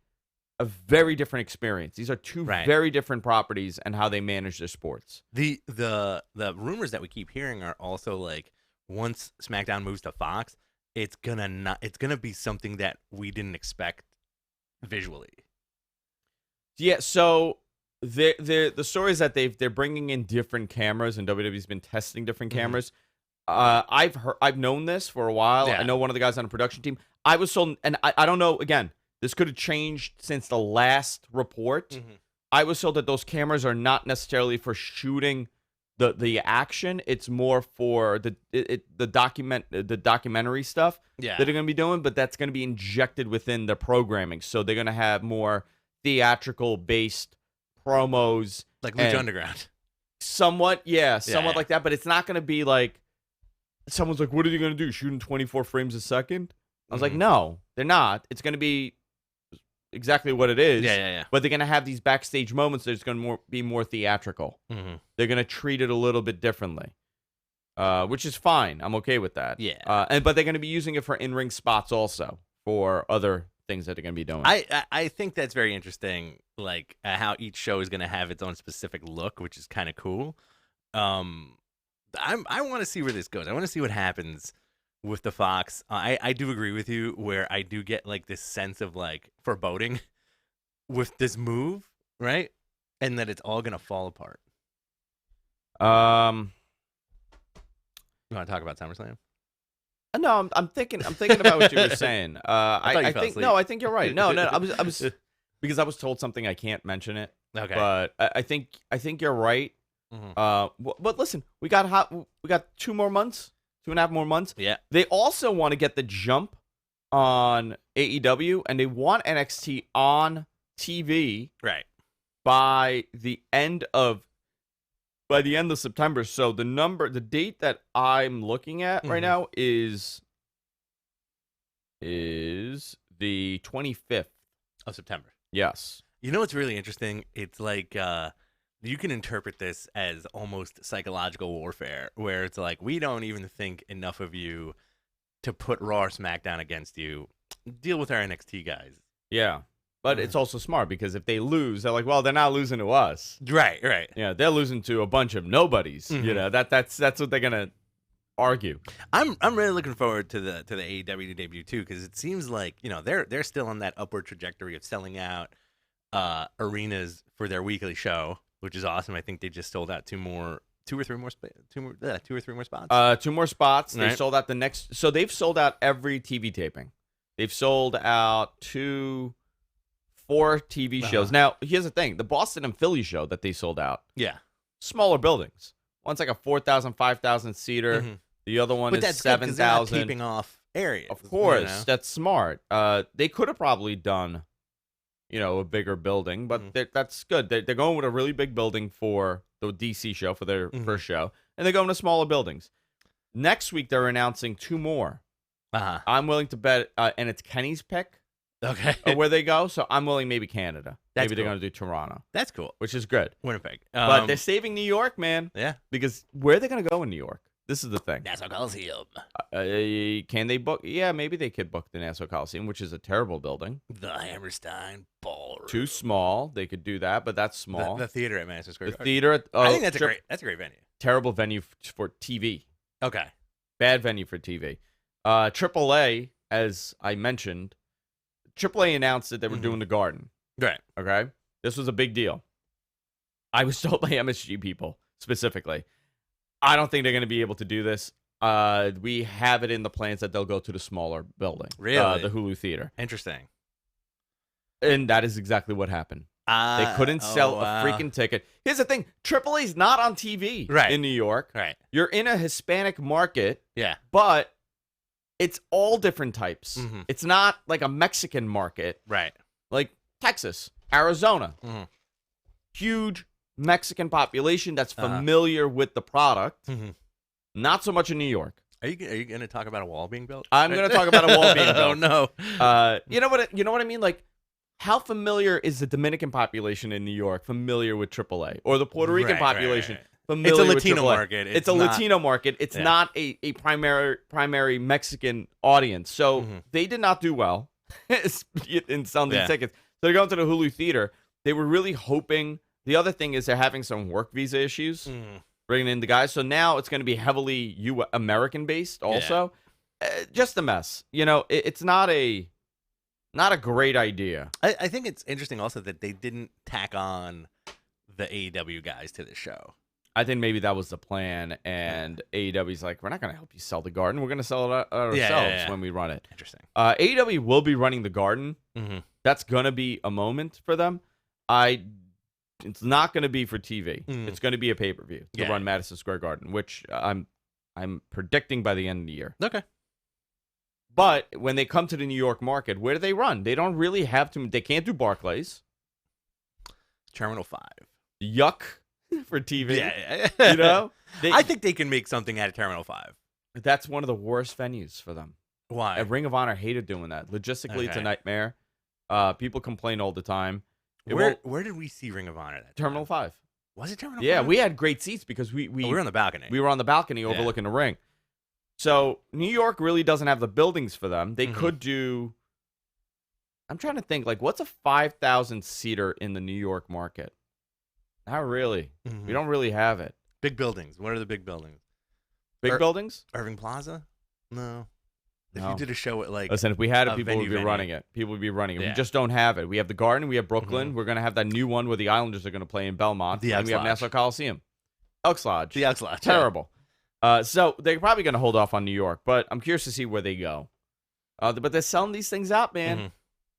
Speaker 1: a very different experience. These are two very different properties and how they manage their sports.
Speaker 2: The rumors that we keep hearing are also like once SmackDown moves to Fox, it's gonna be something that we didn't expect visually.
Speaker 1: Yeah, so the story is that they're bringing in different cameras and WWE's been testing different cameras. I've known this for a while.
Speaker 2: Yeah.
Speaker 1: I know one of the guys on the production team. I was told, and I don't know. Again, this could have changed since the last report. I was told that those cameras are not necessarily for shooting the action. It's more for the documentary stuff
Speaker 2: Yeah.
Speaker 1: that they're going to be doing, but that's going to be injected within the programming. So they're going to have more theatrical based promos,
Speaker 2: Like Lucha Underground.
Speaker 1: somewhat like that. But it's not going to be like someone's like, "What are you going to do? Shooting 24 frames a second?" I was like, "No, they're not. It's going to be exactly what it is.
Speaker 2: Yeah.
Speaker 1: But they're going to have these backstage moments that's going to be more theatrical. They're going to treat it a little bit differently, which is fine. I'm okay with that.
Speaker 2: Yeah.
Speaker 1: But they're going to be using it for in-ring spots also for other things that they're going to be doing.
Speaker 2: I think that's very interesting, like how each show is going to have its own specific look, which is kind of cool. I want to see where this goes. I want to see what happens with the Fox. I do agree with you where I do get like this sense of like foreboding with this move, right? And that it's all going to fall apart. You want to talk about SummerSlam?
Speaker 1: No, I'm thinking about what you were saying. I think you're right. No, I was because I was told something I can't mention it.
Speaker 2: Okay.
Speaker 1: But I think you're right. But listen, we got 2 more months, 2.5 more months.
Speaker 2: Yeah.
Speaker 1: They also want to get the jump on AEW, and they want NXT on TV
Speaker 2: Right.
Speaker 1: by the end of September. So the date that I'm looking at right now is the 25th
Speaker 2: of September.
Speaker 1: Yes.
Speaker 2: You know what's really interesting? It's like you can interpret this as almost psychological warfare, where it's like, we don't even think enough of you to put Raw or SmackDown against you. Deal with our NXT guys.
Speaker 1: Yeah. But it's also smart because if they lose, they're like, well, they're not losing to us.
Speaker 2: Right.
Speaker 1: Yeah, they're losing to a bunch of nobodies. That's what they're gonna argue.
Speaker 2: I'm really looking forward to the AEW debut too, because it seems like they're still on that upward trajectory of selling out. arenas for their weekly show, which is awesome. I think they just sold out two or three more spots.
Speaker 1: 2 more spots. They
Speaker 2: Right.
Speaker 1: sold out so they've sold out every TV taping. They've sold out 4 TV shows. Now, here's the thing. The Boston and Philly show that they sold out,
Speaker 2: Yeah.
Speaker 1: smaller buildings. One's like a 4,000, 5,000 seater.
Speaker 2: Mhm.
Speaker 1: The other one
Speaker 2: But
Speaker 1: is
Speaker 2: that's good 'cause they're not
Speaker 1: 7,000.
Speaker 2: taping off areas.
Speaker 1: Of course,
Speaker 2: you know?
Speaker 1: that's smart. They could have probably done, a bigger building, but that's good. They're going with a really big building for the DC show, for their first show, and they're going to smaller buildings. Next week, they're announcing 2 more.
Speaker 2: Uh-huh.
Speaker 1: I'm willing to bet, and it's Kenny's pick
Speaker 2: Okay.
Speaker 1: of where they go, so I'm willing maybe Canada.
Speaker 2: That's
Speaker 1: Maybe they're
Speaker 2: cool.
Speaker 1: going to do Toronto,
Speaker 2: That's cool.
Speaker 1: which is good.
Speaker 2: Winnipeg.
Speaker 1: But they're saving New York, man,
Speaker 2: yeah.
Speaker 1: because where are they going to go in New York? This is the thing.
Speaker 2: Nassau Coliseum.
Speaker 1: Can they book? Yeah, maybe they could book the Nassau Coliseum, which is a terrible building.
Speaker 2: The Hammerstein Ballroom.
Speaker 1: Too small. They could do that, but that's small.
Speaker 2: The theater at Madison Square
Speaker 1: The
Speaker 2: Garden.
Speaker 1: theater.
Speaker 2: I think that's a great venue.
Speaker 1: terrible venue for TV.
Speaker 2: Okay.
Speaker 1: Bad venue for TV. AAA, as I mentioned, AAA announced that they were doing the Garden.
Speaker 2: Right.
Speaker 1: Okay, this was a big deal. I was told by MSG people specifically, I don't think they're going to be able to do this. We have it in the plans that they'll go to the smaller building,
Speaker 2: Really?
Speaker 1: the Hulu Theater,
Speaker 2: Interesting.
Speaker 1: and that is exactly what happened. They couldn't sell a freaking ticket. Here's the thing: AAA's not on TV in New York.
Speaker 2: Right.
Speaker 1: You're in a Hispanic market,
Speaker 2: Yeah.
Speaker 1: but it's all different types.
Speaker 2: Mhm.
Speaker 1: It's not like a Mexican market,
Speaker 2: Right.
Speaker 1: like Texas, Arizona.
Speaker 2: Mhm.
Speaker 1: Huge Mexican population that's familiar with the product.
Speaker 2: Mhm.
Speaker 1: Not so much in New York.
Speaker 2: Are you going to talk about a wall being built?
Speaker 1: I'm going to talk about a wall being
Speaker 2: Oh
Speaker 1: built.
Speaker 2: no.
Speaker 1: You know what I mean? Like, how familiar is the Dominican population in New York familiar with AAA, or the Puerto Rican population
Speaker 2: right.
Speaker 1: familiar with
Speaker 2: Latino
Speaker 1: AAA?
Speaker 2: market.
Speaker 1: It's a
Speaker 2: not-
Speaker 1: Latino market. It's not a primary Mexican audience. So they did not do well in selling these tickets. So they're going to the Hulu Theater. They were really hoping. The other thing is they're having some work visa issues bringing in the guys. So now it's going to be heavily American based also. Just a mess. It's not a great idea.
Speaker 2: I think it's interesting also that they didn't tack on the AEW guys to the show.
Speaker 1: I think maybe that was the plan, and AEW's like, we're not going to help you sell the Garden. We're going to sell it ourselves when we run it.
Speaker 2: Interesting.
Speaker 1: AEW will be running the Garden. That's going to be a moment for them. It's not going to be for TV. It's going to be a pay-per-view to run Madison Square Garden, which I'm predicting by the end of the year.
Speaker 2: Okay.
Speaker 1: But when they come to the New York market, where do they run? They don't really have to. They can't do Barclays.
Speaker 2: Terminal 5.
Speaker 1: Yuck for TV.
Speaker 2: Yeah. I think they can make something out of Terminal 5.
Speaker 1: That's one of the worst venues for them.
Speaker 2: Why?
Speaker 1: Ring of Honor hated doing that. Logistically, it's a nightmare. People complain all the time.
Speaker 2: Where did we see Ring of Honor?
Speaker 1: Terminal 5.
Speaker 2: Was it Terminal 5?
Speaker 1: Yeah, we had great seats because we
Speaker 2: were on the balcony.
Speaker 1: We were on the balcony overlooking the ring. So New York really doesn't have the buildings for them. They could do. I'm trying to think, like, what's a 5,000 seater in the New York market? Not really. We don't really have it.
Speaker 2: Big buildings. What are the big buildings?
Speaker 1: Big buildings?
Speaker 2: Irving Plaza? No. If
Speaker 1: No.
Speaker 2: you did a show at like,
Speaker 1: listen, if we had it,
Speaker 2: a
Speaker 1: people would be
Speaker 2: venue.
Speaker 1: running it. People would be running it.
Speaker 2: Yeah.
Speaker 1: We just don't have it. We have the Garden. We have Brooklyn. We're gonna have that new one where the Islanders are gonna play in Belmont.
Speaker 2: The
Speaker 1: and we have
Speaker 2: Elks
Speaker 1: Nassau Coliseum. Elks Lodge.
Speaker 2: the Elks Lodge.
Speaker 1: Terrible. So they're probably gonna hold off on New York, but I'm curious to see where they go. But they're selling these things out, man.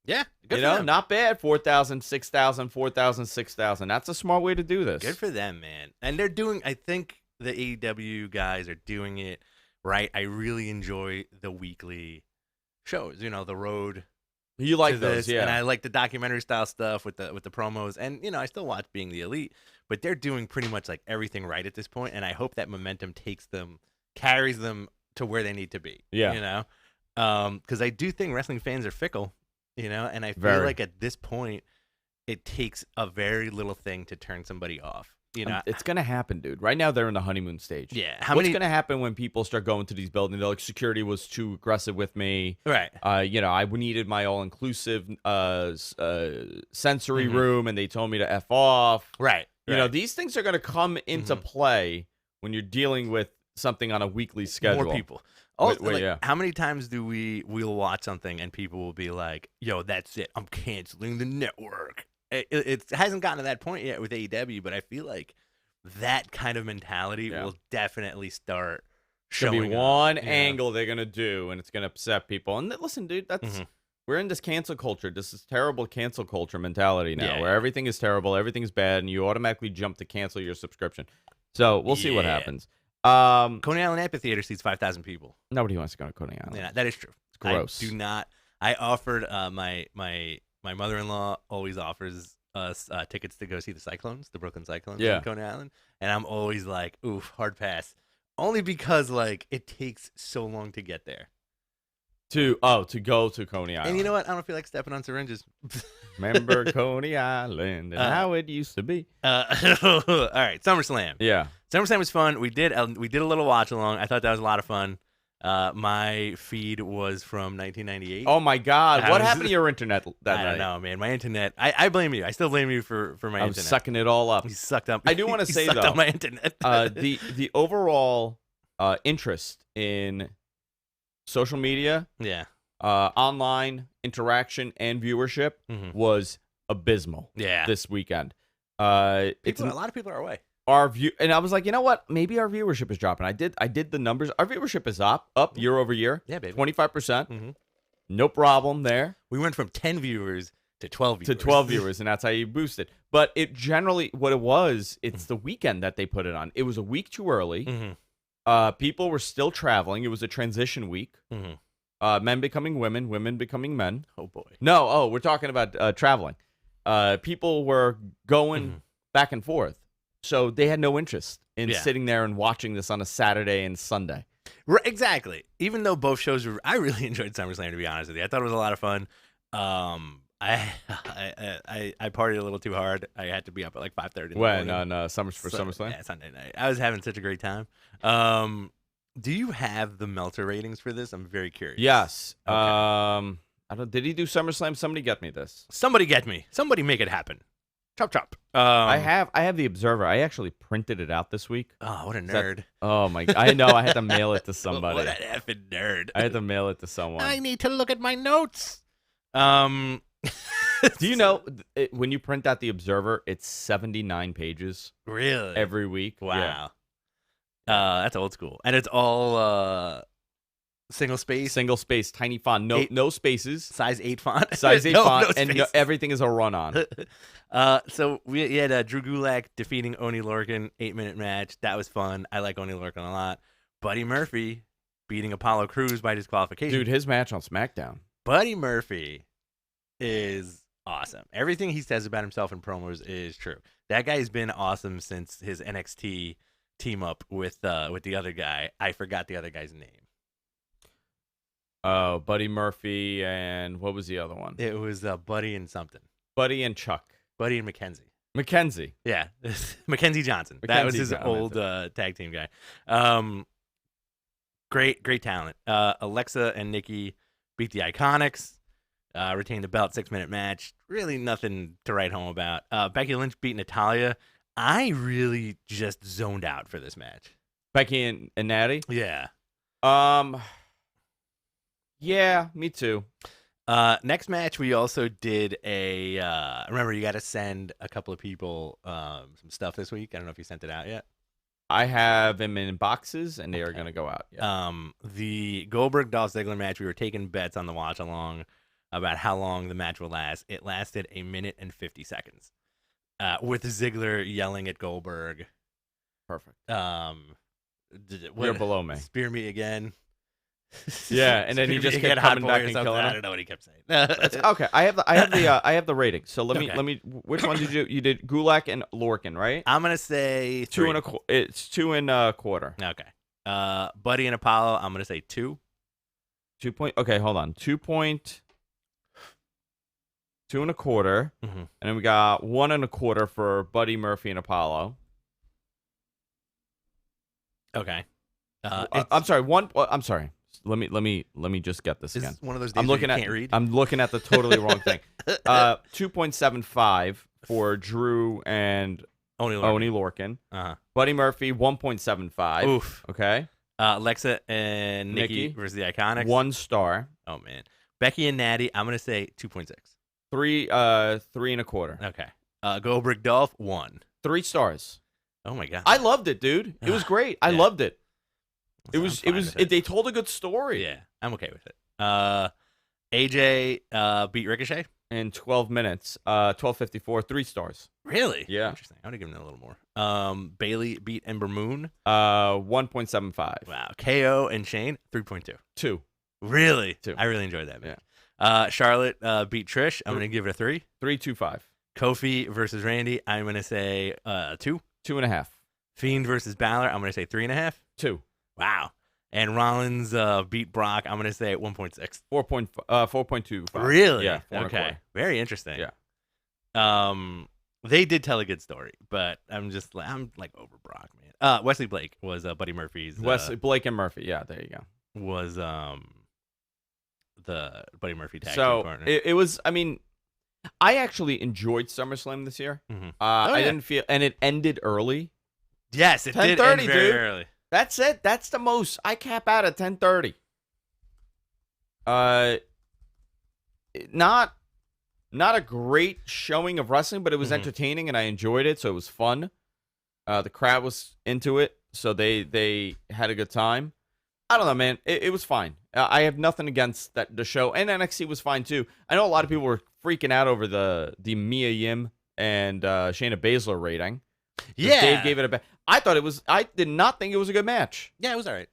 Speaker 2: Yeah. Good
Speaker 1: You
Speaker 2: for
Speaker 1: know,
Speaker 2: them.
Speaker 1: not bad. 4,000, 6,000, 4,000, 6,000. That's a smart way to do this.
Speaker 2: Good for them, man. And they're doing, I think the AEW guys are doing it right. I really enjoy the weekly shows, the road.
Speaker 1: You like
Speaker 2: to
Speaker 1: those,
Speaker 2: this,
Speaker 1: yeah.
Speaker 2: And I like the documentary style stuff with the promos. And, I still watch Being the Elite, but they're doing pretty much like everything right at this point. And I hope that momentum carries them to where they need to be.
Speaker 1: Yeah.
Speaker 2: Because I do think wrestling fans are fickle, and I feel like at this point, it takes a very little thing to turn somebody off.
Speaker 1: It's gonna happen, dude. Right now, they're in the honeymoon stage.
Speaker 2: Yeah.
Speaker 1: What's gonna happen when people start going to these buildings? They're like, security was too aggressive with me.
Speaker 2: Right.
Speaker 1: I needed my all-inclusive sensory room, and they told me to F off.
Speaker 2: Right.
Speaker 1: These things are gonna come into play when you're dealing with something on a weekly schedule.
Speaker 2: More people. Also,
Speaker 1: Wait, yeah.
Speaker 2: How many times we'll watch something and people will be like, "Yo, that's it. I'm canceling the network." it hasn't gotten to that point yet with AEW, but I feel like that kind of mentality will definitely start showing.
Speaker 1: There'll be one angle they're gonna do, and it's gonna upset people. And listen, dude, that's we're in this cancel culture. This is terrible cancel culture mentality now, where everything is terrible, everything's bad, and you automatically jump to cancel your subscription. So we'll see what happens.
Speaker 2: Coney Island Amphitheater seats 5,000 people.
Speaker 1: Nobody wants to go to Coney Island.
Speaker 2: Yeah, that is true.
Speaker 1: It's gross.
Speaker 2: I do not. I offered my mother-in-law always offers us tickets to go see the Cyclones, the Brooklyn Cyclones in Coney Island, and I'm always like, oof, hard pass. Only because like it takes so long to get there.
Speaker 1: To go to Coney Island.
Speaker 2: And you know what? I don't feel like stepping on syringes.
Speaker 1: Remember Coney Island and how it used to be.
Speaker 2: All right, SummerSlam.
Speaker 1: Yeah,
Speaker 2: SummerSlam was fun. We did a little watch along. I thought that was a lot of fun. My feed was from 1998.
Speaker 1: Oh my God! What happened to your internet that night?
Speaker 2: I don't know, man. My internet. I blame you. I still blame you for my internet.
Speaker 1: I was sucking it all up.
Speaker 2: You sucked up.
Speaker 1: I do want to say
Speaker 2: sucked
Speaker 1: though,
Speaker 2: up my internet.
Speaker 1: the overall interest in social media, online interaction and viewership was abysmal.
Speaker 2: Yeah,
Speaker 1: this weekend.
Speaker 2: A lot of people are away.
Speaker 1: And I was like, you know what? Maybe our viewership is dropping. I did the numbers. Our viewership is up year over year.
Speaker 2: Yeah, baby.
Speaker 1: 25%. No problem there.
Speaker 2: We went from 10 viewers to 12 viewers.
Speaker 1: To 12 viewers, and that's how you boost it. But it generally, what it was, it's the weekend that they put it on. It was a week too early. People were still traveling. It was a transition week. Men becoming women, women becoming men.
Speaker 2: Oh, boy.
Speaker 1: No, we're talking about traveling. People were going back and forth. So they had no interest in sitting there and watching this on a Saturday and Sunday.
Speaker 2: Right, exactly. Even though both shows were, I really enjoyed SummerSlam, to be honest with you. I thought it was a lot of fun. I partied a little too hard. I had to be up at like 5:30.
Speaker 1: When on SummerSlam?
Speaker 2: Yeah, Sunday night. I was having such a great time. Do you have the Meltzer ratings for this? I'm very curious.
Speaker 1: Yes.
Speaker 2: Okay.
Speaker 1: Did he do SummerSlam? Somebody get me this.
Speaker 2: Somebody get me. Somebody make it happen. Chop chop.
Speaker 1: I have the Observer. I actually printed it out this week.
Speaker 2: Oh, what a nerd!
Speaker 1: Oh my! I know. I had to mail it to somebody.
Speaker 2: What an effing nerd!
Speaker 1: I had to mail it to someone.
Speaker 2: I need to look at my notes.
Speaker 1: Do you know when you print out the Observer, it's 79 pages.
Speaker 2: Really?
Speaker 1: Every week.
Speaker 2: Wow. Yeah. That's old school, and it's all single space,
Speaker 1: tiny font, no spaces,
Speaker 2: size 8 font,
Speaker 1: font, and everything is a run-on.
Speaker 2: So we had Drew Gulak defeating Oney Lorcan, 8-minute match. That was fun. I like Oney Lorcan a lot. Buddy Murphy beating Apollo Crews by disqualification.
Speaker 1: Dude, his match on SmackDown.
Speaker 2: Buddy Murphy is awesome. Everything he says about himself in promos is true. That guy's been awesome since his NXT team up with the other guy. I forgot the other guy's name.
Speaker 1: Oh, Buddy Murphy, and what was the other one?
Speaker 2: It was Buddy and something.
Speaker 1: Buddy and Chuck.
Speaker 2: Buddy and Mackenzie.
Speaker 1: Mackenzie.
Speaker 2: Yeah. Mackenzie Johnson. That was his old tag team guy. Great talent. Alexa and Nikki beat the Iconics, retained the belt, 6-minute match. Really nothing to write home about. Becky Lynch beat Natalya. I really just zoned out for this match.
Speaker 1: Becky and Natty?
Speaker 2: Yeah.
Speaker 1: Yeah, me too.
Speaker 2: Next match, we also did a. Remember, you got to send a couple of people some stuff this week. I don't know if you sent it out yet.
Speaker 1: I have them in boxes, and they are going to go out.
Speaker 2: Yeah. The Goldberg-Dolph Ziggler match, we were taking bets on the watch along about how long the match will last. It lasted 1 minute and 50 seconds, with Ziggler yelling at Goldberg.
Speaker 1: Perfect.
Speaker 2: You're
Speaker 1: below me.
Speaker 2: Spear me again.
Speaker 1: Yeah, and then he just kept coming back and killing him.
Speaker 2: I don't know what he kept saying.
Speaker 1: Okay, I have the rating. So let me. Which one did you? You did Gulak and Lorcan, right?
Speaker 2: I'm gonna say
Speaker 1: 2 1/4. It's 2 1/4.
Speaker 2: Okay. Buddy and Apollo, I'm gonna say 2.
Speaker 1: 2 point. Okay, hold on. 2 1/4, and then we got 1 1/4 for Buddy Murphy and Apollo.
Speaker 2: Okay.
Speaker 1: I'm sorry. I'm sorry. Let me just get this again.
Speaker 2: One of those days you can't read.
Speaker 1: I'm looking at the totally wrong thing. 2.75 for Drew and Oney Lorcan. Buddy Murphy 1.75.
Speaker 2: Oof.
Speaker 1: Okay.
Speaker 2: Alexa and Nikki versus the Iconics.
Speaker 1: 1 star.
Speaker 2: Oh man. Becky and Natty, I'm gonna say 2.6.
Speaker 1: 3.25.
Speaker 2: Okay. Goldberg Dolph 1.
Speaker 1: 3 stars.
Speaker 2: Oh my god.
Speaker 1: I loved it, dude. It was great. I
Speaker 2: Yeah.
Speaker 1: loved it.
Speaker 2: I'm fine with it.
Speaker 1: They told a good story.
Speaker 2: Yeah, I'm okay with it. AJ beat Ricochet.
Speaker 1: In 12 minutes, 12:54, 3 stars.
Speaker 2: Really?
Speaker 1: Yeah.
Speaker 2: Interesting. I would have given it a little more. Bailey beat Ember Moon.
Speaker 1: 1.75.
Speaker 2: Wow. KO and Shane 3.2.
Speaker 1: 2.
Speaker 2: Really?
Speaker 1: 2.
Speaker 2: I really enjoyed that match. Charlotte beat Trish. I'm gonna give it a 3.
Speaker 1: 3.25.
Speaker 2: Kofi versus Randy. I'm gonna say 2.
Speaker 1: 2.5.
Speaker 2: Fiend versus Balor. I'm gonna say 3.5.
Speaker 1: 2.
Speaker 2: Wow. And Rollins beat Brock. I'm gonna say 1.6.
Speaker 1: 4.25.
Speaker 2: Really?
Speaker 1: Yeah. 4.25.
Speaker 2: Okay. Very interesting.
Speaker 1: Yeah.
Speaker 2: They did tell a good story, but I'm like over Brock, man. Wesley Blake was Buddy Murphy's.
Speaker 1: Blake and Murphy. Yeah, there you go.
Speaker 2: Was the Buddy Murphy tag
Speaker 1: So
Speaker 2: team partner.
Speaker 1: it was. I mean, I actually enjoyed SummerSlam this year.
Speaker 2: Mhm.
Speaker 1: I
Speaker 2: yeah.
Speaker 1: didn't feel, and it ended early.
Speaker 2: Yes, it did
Speaker 1: 10:30,
Speaker 2: end very
Speaker 1: dude.
Speaker 2: early.
Speaker 1: That's it. That's the most. I cap out at 10:30. Not a great showing of wrestling, but it was
Speaker 2: Mhm.
Speaker 1: entertaining and I enjoyed it, so it was fun. The crowd was into it, so they had a good time. I don't know, man. It was fine. I have nothing against the show, and NXT was fine too. I know a lot of people were freaking out over the Mia Yim and Shayna Baszler rating.
Speaker 2: Yeah,
Speaker 1: Dave gave it a I did not think it was a good match.
Speaker 2: Yeah, it was all right.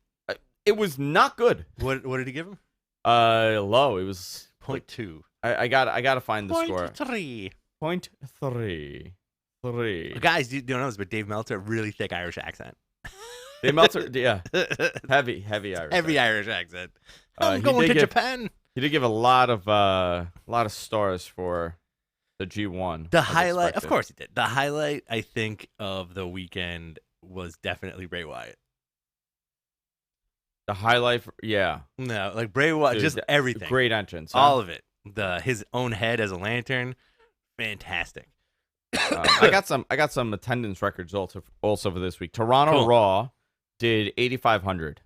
Speaker 1: It was not good.
Speaker 2: What did he give him?
Speaker 1: Low. It was
Speaker 2: 0.2.
Speaker 1: I gotta find the score.
Speaker 2: 0.3.
Speaker 1: 0.33.
Speaker 2: Guys, you don't know this, but Dave Meltzer, really thick Irish accent.
Speaker 1: Dave Meltzer, yeah, heavy Irish.
Speaker 2: Heavy Irish accent.
Speaker 1: He
Speaker 2: I'm going
Speaker 1: did
Speaker 2: to
Speaker 1: give-
Speaker 2: Japan.
Speaker 1: He did give a lot of stars for the G1.
Speaker 2: The
Speaker 1: as
Speaker 2: highlight, of
Speaker 1: expected.
Speaker 2: course he did. The highlight, I think, of the weekend was definitely Bray Wyatt.
Speaker 1: The highlight, yeah,
Speaker 2: No, like Bray Wyatt,
Speaker 1: Dude,
Speaker 2: just everything.
Speaker 1: great entrance. Huh?
Speaker 2: All of it. His own head as a lantern, fantastic.
Speaker 1: I got some attendance records also for this week. Toronto
Speaker 2: Cool.
Speaker 1: Raw did 8,500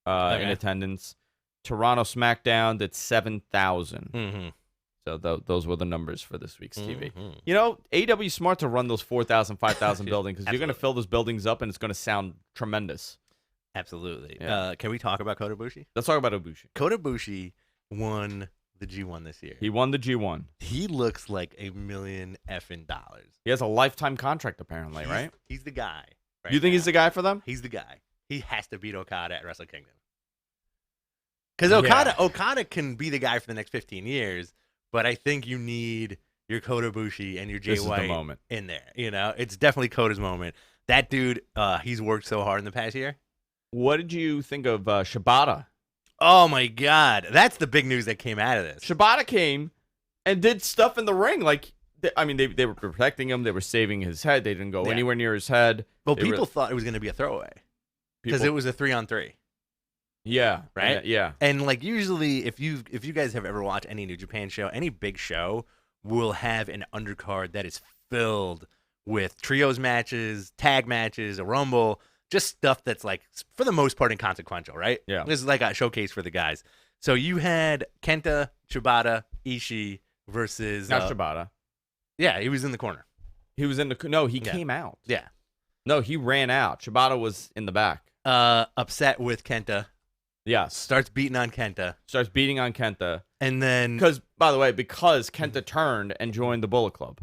Speaker 1: in
Speaker 2: Okay.
Speaker 1: attendance. Toronto SmackDown did 7,000.
Speaker 2: Mm-hmm.
Speaker 1: So those were the numbers for this week's TV.
Speaker 2: Mhm.
Speaker 1: You know, AEW is smart to run those 4,000, 5,000 buildings because you're going to
Speaker 2: Absolutely.
Speaker 1: fill those buildings up and it's going to sound tremendous.
Speaker 2: Absolutely.
Speaker 1: Yeah.
Speaker 2: Can we talk about Kota Ibushi?
Speaker 1: Let's talk about Ibushi.
Speaker 2: Kota Ibushi won the G1 this year.
Speaker 1: He won the G1.
Speaker 2: He looks like $1 million effing dollars.
Speaker 1: He has a lifetime contract apparently, right?
Speaker 2: He's the guy. Right
Speaker 1: You think he's
Speaker 2: now.
Speaker 1: the guy for them?
Speaker 2: He's the guy. He has to beat Okada at Wrestle Kingdom. Because Okada can be the guy for the next 15 years, but I think you need your Kota Ibushi and your Jay
Speaker 1: This is the
Speaker 2: White
Speaker 1: moment.
Speaker 2: in there. You know, it's definitely Kota's moment. That dude, he's worked so hard in the past year.
Speaker 1: What did you think of Shibata?
Speaker 2: Oh my God, that's the big news that came out of this.
Speaker 1: Shibata came and did stuff in the ring. Like, they were protecting him. They were saving his head. They didn't go
Speaker 2: Yeah.
Speaker 1: anywhere near his head.
Speaker 2: Well,
Speaker 1: They
Speaker 2: people
Speaker 1: really-
Speaker 2: thought it was going to be a throwaway because
Speaker 1: People-
Speaker 2: it was a 3-on-3.
Speaker 1: Yeah.
Speaker 2: Right?
Speaker 1: Yeah.
Speaker 2: And like usually, if you guys have ever watched any New Japan show, any big show will have an undercard that is filled with trios matches, tag matches, a rumble, just stuff that's like for the most part inconsequential, right?
Speaker 1: Yeah.
Speaker 2: This is like a showcase for the guys. So you had Kenta, Shibata, Ishii versus
Speaker 1: Not Shibata.
Speaker 2: yeah, he was in the corner.
Speaker 1: He was in the. No, he
Speaker 2: Yeah.
Speaker 1: came out.
Speaker 2: Yeah.
Speaker 1: No, he ran out. Shibata was in the back.
Speaker 2: Upset with Kenta,
Speaker 1: Yes.
Speaker 2: starts beating on Kenta,
Speaker 1: Starts beating on Kenta.
Speaker 2: and then
Speaker 1: Because, by the way, Kenta turned and joined the Bullet Club.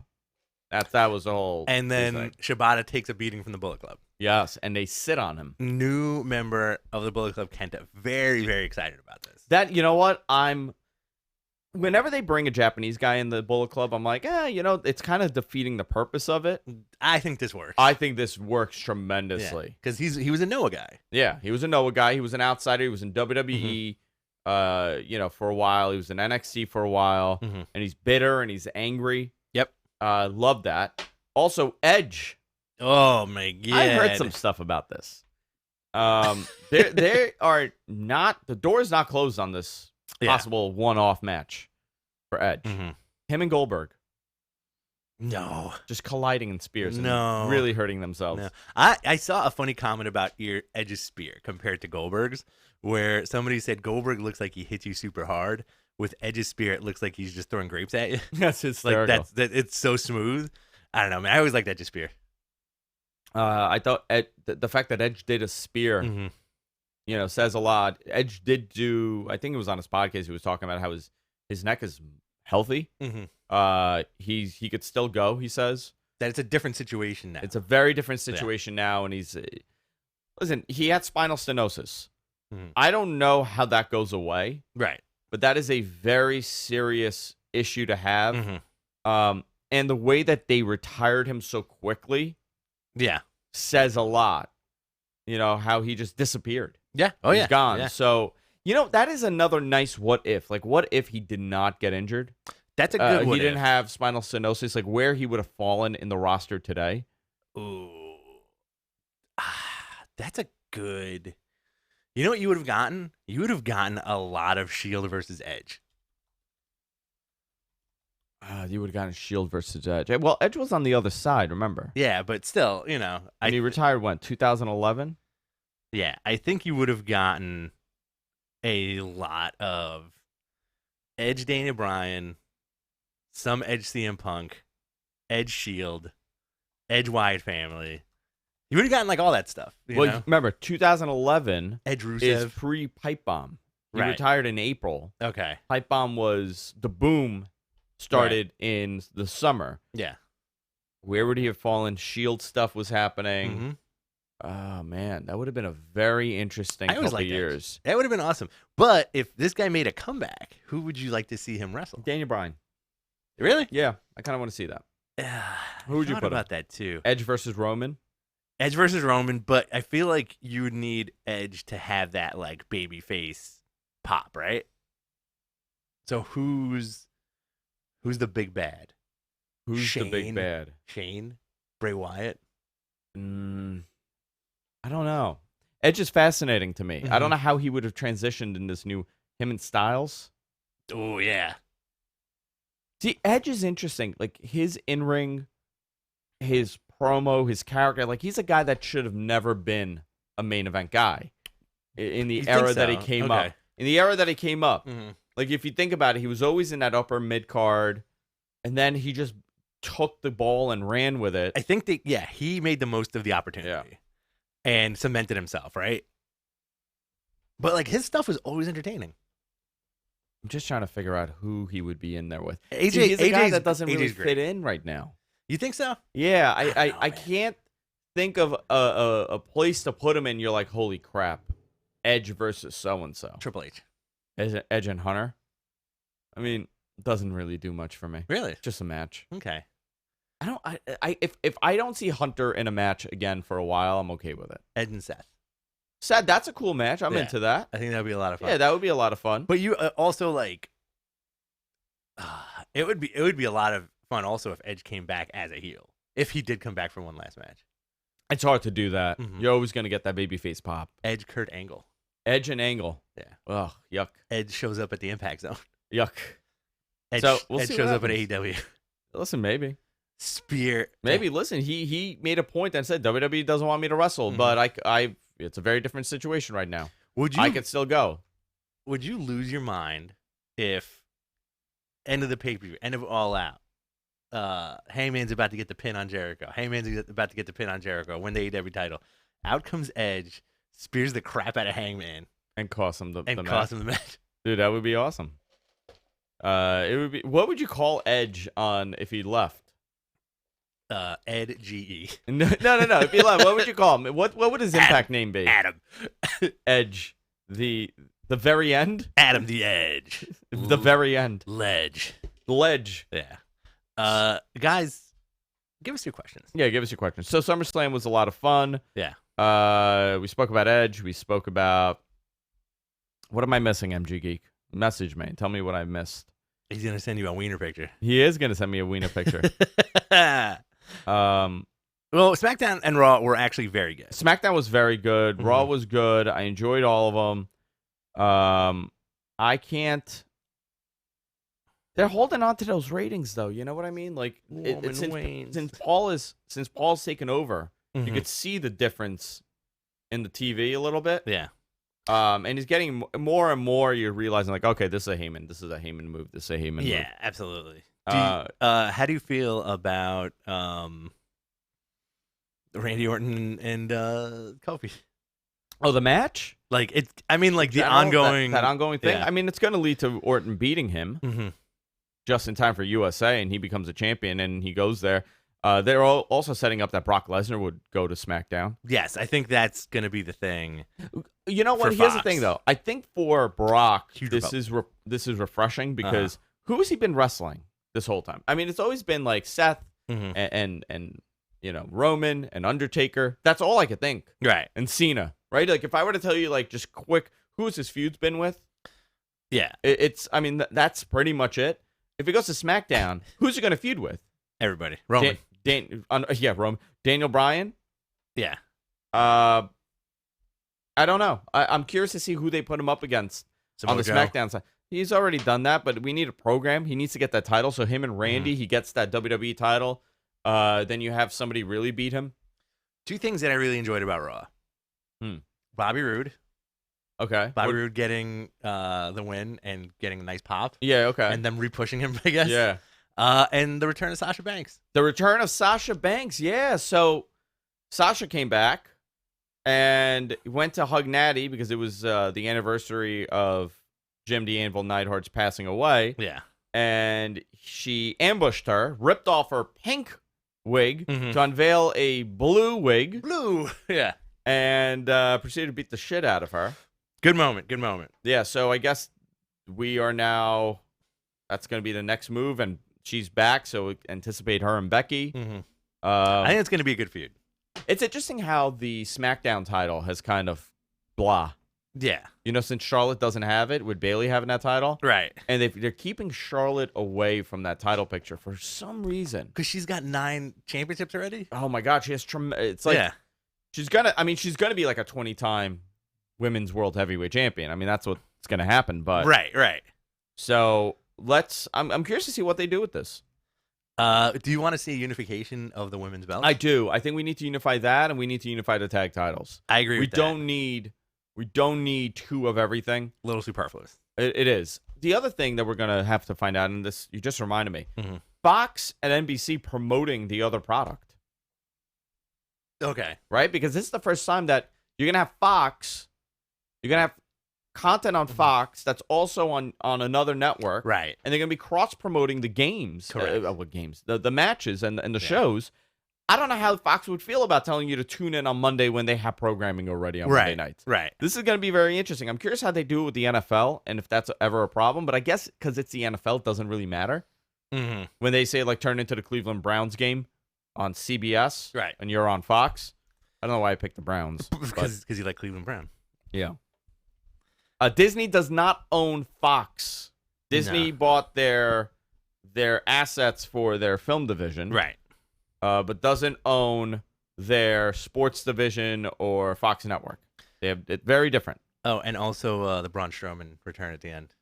Speaker 1: That was the whole.
Speaker 2: and then
Speaker 1: thing.
Speaker 2: Shibata takes a beating from the Bullet Club.
Speaker 1: Yes, and they sit on him.
Speaker 2: New member of the Bullet Club, Kenta. Very, very excited about this.
Speaker 1: That, you know what? Whenever they bring a Japanese guy in the Bullet Club, I'm like, it's kind of defeating the purpose of it.
Speaker 2: I think this works.
Speaker 1: I think this works tremendously.
Speaker 2: because he was a Noah guy.
Speaker 1: Yeah, he was a Noah guy. He was an outsider. He was in WWE, for a while. He was in NXT for a while,
Speaker 2: Mhm.
Speaker 1: and he's bitter and he's angry.
Speaker 2: Yep.
Speaker 1: Love that. Also, Edge.
Speaker 2: Oh my God!
Speaker 1: I heard some stuff about this. They are not. The door is not closed on this possible one-off match for Edge.
Speaker 2: Mhm.
Speaker 1: Him and Goldberg
Speaker 2: No,
Speaker 1: just colliding in spears. And
Speaker 2: No.
Speaker 1: really hurting themselves.
Speaker 2: no. I saw a funny comment about Edge's spear compared to Goldberg's, where somebody said Goldberg looks like he hits you super hard, with Edge's spear, it looks like he's just throwing grapes at you.
Speaker 1: That's
Speaker 2: Like
Speaker 1: hysterical.
Speaker 2: it's so smooth. I don't know, man. I always liked Edge's spear.
Speaker 1: I thought the fact that Edge did a spear,
Speaker 2: Mm-hmm.
Speaker 1: says a lot. Edge did do. I think it was on his podcast. He was talking about how his neck is healthy.
Speaker 2: Mm-hmm.
Speaker 1: He could still go. He says
Speaker 2: That it's a different situation now.
Speaker 1: it's a very different situation now, and he's listen. He had spinal stenosis.
Speaker 2: Mhm.
Speaker 1: I don't know how that goes away,
Speaker 2: Right.
Speaker 1: but that is a very serious issue to have.
Speaker 2: Mm-hmm.
Speaker 1: And the way that they retired him so quickly
Speaker 2: Yeah.
Speaker 1: says a lot. How he just disappeared.
Speaker 2: Yeah. Oh,
Speaker 1: He's
Speaker 2: yeah.
Speaker 1: gone.
Speaker 2: Yeah.
Speaker 1: So, that is another nice what if. Like, what if he did not get injured?
Speaker 2: That's a good one.
Speaker 1: He didn't have spinal stenosis, like where he would have fallen in the roster today.
Speaker 2: Ooh. That's a good. You know what you would have gotten? You would have gotten a lot of Shield versus Edge.
Speaker 1: You would have gotten Shield versus Edge. Well, Edge was on the other side, remember?
Speaker 2: Yeah, but still,
Speaker 1: And he retired when? 2011?
Speaker 2: Yeah, I think you would have gotten a lot of Edge Daniel Bryan, some Edge CM Punk, Edge Shield, Edge Wyatt family. You would have gotten like all that stuff. You know?
Speaker 1: Remember, 2011
Speaker 2: Edge Rusev.
Speaker 1: is pre-Pipe Bomb. He
Speaker 2: Right.
Speaker 1: retired in April.
Speaker 2: Okay.
Speaker 1: Pipe Bomb was the boom started in the summer.
Speaker 2: Yeah.
Speaker 1: Where would he have fallen? Shield stuff was happening.
Speaker 2: Mm-hmm.
Speaker 1: Oh, man. That would have been a very interesting
Speaker 2: I always
Speaker 1: couple of
Speaker 2: liked Edge.
Speaker 1: years.
Speaker 2: That would have been awesome. But if this guy made a comeback, who would you like to see him wrestle?
Speaker 1: Daniel Bryan.
Speaker 2: Really?
Speaker 1: Yeah, I kind of want to see that. Who would you put him?
Speaker 2: about that too?
Speaker 1: Edge versus Roman?
Speaker 2: Edge versus Roman, but I feel like you would need Edge to have that like baby face pop, right? So who's the big bad?
Speaker 1: Who's the big
Speaker 2: Shane.
Speaker 1: bad?
Speaker 2: Shane? Bray Wyatt?
Speaker 1: I don't know. Edge is fascinating to me. I don't know how he would have transitioned in this new him and Styles.
Speaker 2: Oh yeah.
Speaker 1: See, Edge is interesting. Like his in-ring, his promo, his character. Like he's a guy that should have never been a main event guy in the
Speaker 2: You
Speaker 1: era
Speaker 2: think
Speaker 1: that he
Speaker 2: so?
Speaker 1: came
Speaker 2: Okay.
Speaker 1: up. In the era that he came up.
Speaker 2: Mm-hmm.
Speaker 1: Like if you think about it, he was always in that upper mid card, and then he just took the ball and ran with it.
Speaker 2: I think that he made the most of the opportunity and cemented himself, right? But like his stuff was always entertaining.
Speaker 1: I'm just trying to figure out who he would be in there with.
Speaker 2: AJ,
Speaker 1: See, he's a guy
Speaker 2: AJ's
Speaker 1: that doesn't really
Speaker 2: AJ's
Speaker 1: fit
Speaker 2: great.
Speaker 1: in right now.
Speaker 2: You think so?
Speaker 1: Yeah,
Speaker 2: I don't know,
Speaker 1: I
Speaker 2: man.
Speaker 1: can't think of a place to put him in. You're like, holy crap, Edge versus so and so.
Speaker 2: Triple H.
Speaker 1: Edge and Hunter. I mean, it doesn't really do much for me.
Speaker 2: Really?
Speaker 1: Just a match.
Speaker 2: Okay.
Speaker 1: If I don't see Hunter in a match again for a while, I'm okay with it.
Speaker 2: Ed and Seth.
Speaker 1: Sad, that's a cool match. I'm
Speaker 2: Yeah.
Speaker 1: into that.
Speaker 2: I think that would be a lot of fun.
Speaker 1: Yeah, that would be a lot of fun.
Speaker 2: But you also like, it would be a lot of fun also if Edge came back as a heel. If he did come back for one last match.
Speaker 1: It's hard to do that.
Speaker 2: Mhm.
Speaker 1: You're always gonna get that babyface pop.
Speaker 2: Edge, Kurt Angle.
Speaker 1: Edge and Angle.
Speaker 2: Yeah.
Speaker 1: Ugh, yuck,
Speaker 2: Edge shows up at the Impact Zone.
Speaker 1: yuck.
Speaker 2: Edge,
Speaker 1: So, we'll
Speaker 2: Edge
Speaker 1: see
Speaker 2: shows
Speaker 1: what
Speaker 2: up at
Speaker 1: happens.
Speaker 2: AEW.
Speaker 1: Listen, maybe.
Speaker 2: Spear.
Speaker 1: Maybe. Listen, he made a point and said WWE doesn't want me to wrestle, but I it's a very different situation right now.
Speaker 2: Would you
Speaker 1: I could still go.
Speaker 2: would you lose your mind if end of the pay-per-view, end of All Out, Hangman's about to get the pin on Jericho. Hangman's about to get the pin on Jericho, win the AEW title. Out comes Edge, spears the crap out of Hangman,
Speaker 1: And cost him the
Speaker 2: and
Speaker 1: match.
Speaker 2: costs him the match.
Speaker 1: Dude, that would be awesome. It would be. What would you call Edge on if he left?
Speaker 2: Ed GE.
Speaker 1: No. If he left, what would you call him? What would his impact name be?
Speaker 2: Adam.
Speaker 1: Edge. The very end.
Speaker 2: Adam the Edge.
Speaker 1: The very end.
Speaker 2: Ledge.
Speaker 1: Ledge.
Speaker 2: Yeah. Guys, give us your questions.
Speaker 1: Yeah, give us your questions. So SummerSlam was a lot of fun.
Speaker 2: Yeah.
Speaker 1: We spoke about Edge. We spoke about what am I missing, MG Geek? Message me. Tell me what I missed.
Speaker 2: He's gonna send you a wiener picture.
Speaker 1: He is gonna send me a wiener picture.
Speaker 2: Well, SmackDown and Raw were actually very good.
Speaker 1: SmackDown was very good. Raw was good. I enjoyed all of them. I can't. They're holding on to those ratings, though. You know what I mean? Like since Paul's taken over, you could see the difference in the TV a little bit.
Speaker 2: Yeah.
Speaker 1: And he's getting more and more. You're realizing like, okay, this is a Heyman. This is a Heyman move. This is a Heyman move.
Speaker 2: Yeah, absolutely. How do you feel about Randy Orton and Kofi?
Speaker 1: Oh, the match?
Speaker 2: Like it's. I mean, like the
Speaker 1: General,
Speaker 2: ongoing
Speaker 1: that ongoing thing.
Speaker 2: Yeah.
Speaker 1: I mean, it's going to lead to Orton beating him just in time for USA, and he becomes a champion, and he goes there. They're also setting up that Brock Lesnar would go to SmackDown.
Speaker 2: Yes, I think that's going to be the thing.
Speaker 1: You know what? Here's the thing, though. I think for Brock, this is refreshing because who has he been wrestling this whole time? I mean, it's always been like Seth and you know, Roman and Undertaker. That's all I could think.
Speaker 2: Right.
Speaker 1: And Cena, right? Like if I were to tell you like just quick, who's his feud's been with?
Speaker 2: Yeah.
Speaker 1: It's I mean, that's pretty much it. If it goes to SmackDown, who's he going to feud with?
Speaker 2: Everybody. Roman.
Speaker 1: Roman. Daniel Bryan?
Speaker 2: Yeah.
Speaker 1: I don't know. I'm curious to see who they put him up against on the SmackDown side. He's already done that, but we need a program. He needs to get that title. So him and Randy, he gets that WWE title. Then you have somebody really beat him.
Speaker 2: Two things that I really enjoyed about Raw. Bobby Roode.
Speaker 1: Okay.
Speaker 2: Bobby Roode getting the win and getting a nice pop.
Speaker 1: Yeah, okay.
Speaker 2: And then re-pushing him, I guess.
Speaker 1: Yeah.
Speaker 2: And the return of Sasha Banks.
Speaker 1: The return of Sasha Banks, yeah. So Sasha came back and went to hug Natty because it was the anniversary of Jim the Anvil Neidhart's passing away.
Speaker 2: Yeah.
Speaker 1: And she ambushed her, ripped off her pink wig to unveil a blue wig.
Speaker 2: Blue, yeah.
Speaker 1: And proceeded to beat the shit out of her.
Speaker 2: Good moment, good moment.
Speaker 1: Yeah, so I guess we are now, that's going to be the next move, and she's back, so anticipate her and Becky.
Speaker 2: I think it's going to be a good feud.
Speaker 1: It's interesting how the SmackDown title has kind of blah.
Speaker 2: Yeah.
Speaker 1: You know, since Charlotte doesn't have it, with Bayley having that title.
Speaker 2: Right.
Speaker 1: And they're keeping Charlotte away from that title picture for some reason.
Speaker 2: Because she's got 9 championships already?
Speaker 1: Oh, my God. She has it's like, she's going to be like a 20-time women's world heavyweight champion. I mean, that's what's going to happen. But
Speaker 2: Right.
Speaker 1: So I'm curious to see what they do with this.
Speaker 2: Do you want to see a unification of the women's belts?
Speaker 1: I do. I think we need to unify that, and we need to unify the tag titles.
Speaker 2: I agree with that.
Speaker 1: We don't need 2 of everything.
Speaker 2: A little superfluous.
Speaker 1: It is. The other thing that we're going to have to find out, and this, you just reminded me, Fox and NBC promoting the other product.
Speaker 2: Okay.
Speaker 1: Right? Because this is the first time that you're going to have Fox, you're going to have content on Fox that's also on another network.
Speaker 2: Right.
Speaker 1: And they're going to be cross-promoting the games.
Speaker 2: Correct.
Speaker 1: What games? The matches and the shows. I don't know how Fox would feel about telling you to tune in on Monday when they have programming already on Monday nights.
Speaker 2: Right.
Speaker 1: This is going to be very interesting. I'm curious how they do it with the NFL and if that's ever a problem. But I guess because it's the NFL, it doesn't really matter. When they say, like, turn into the Cleveland Browns game on CBS.
Speaker 2: Right.
Speaker 1: And you're on Fox. I don't know why I picked the Browns.
Speaker 2: Because you like Cleveland Brown.
Speaker 1: Yeah. Disney does not own Fox. Disney bought their assets for their film division.
Speaker 2: Right.
Speaker 1: But doesn't own their sports division or Fox Network. They have it very different.
Speaker 2: Oh, and also the Braun Strowman return at the end.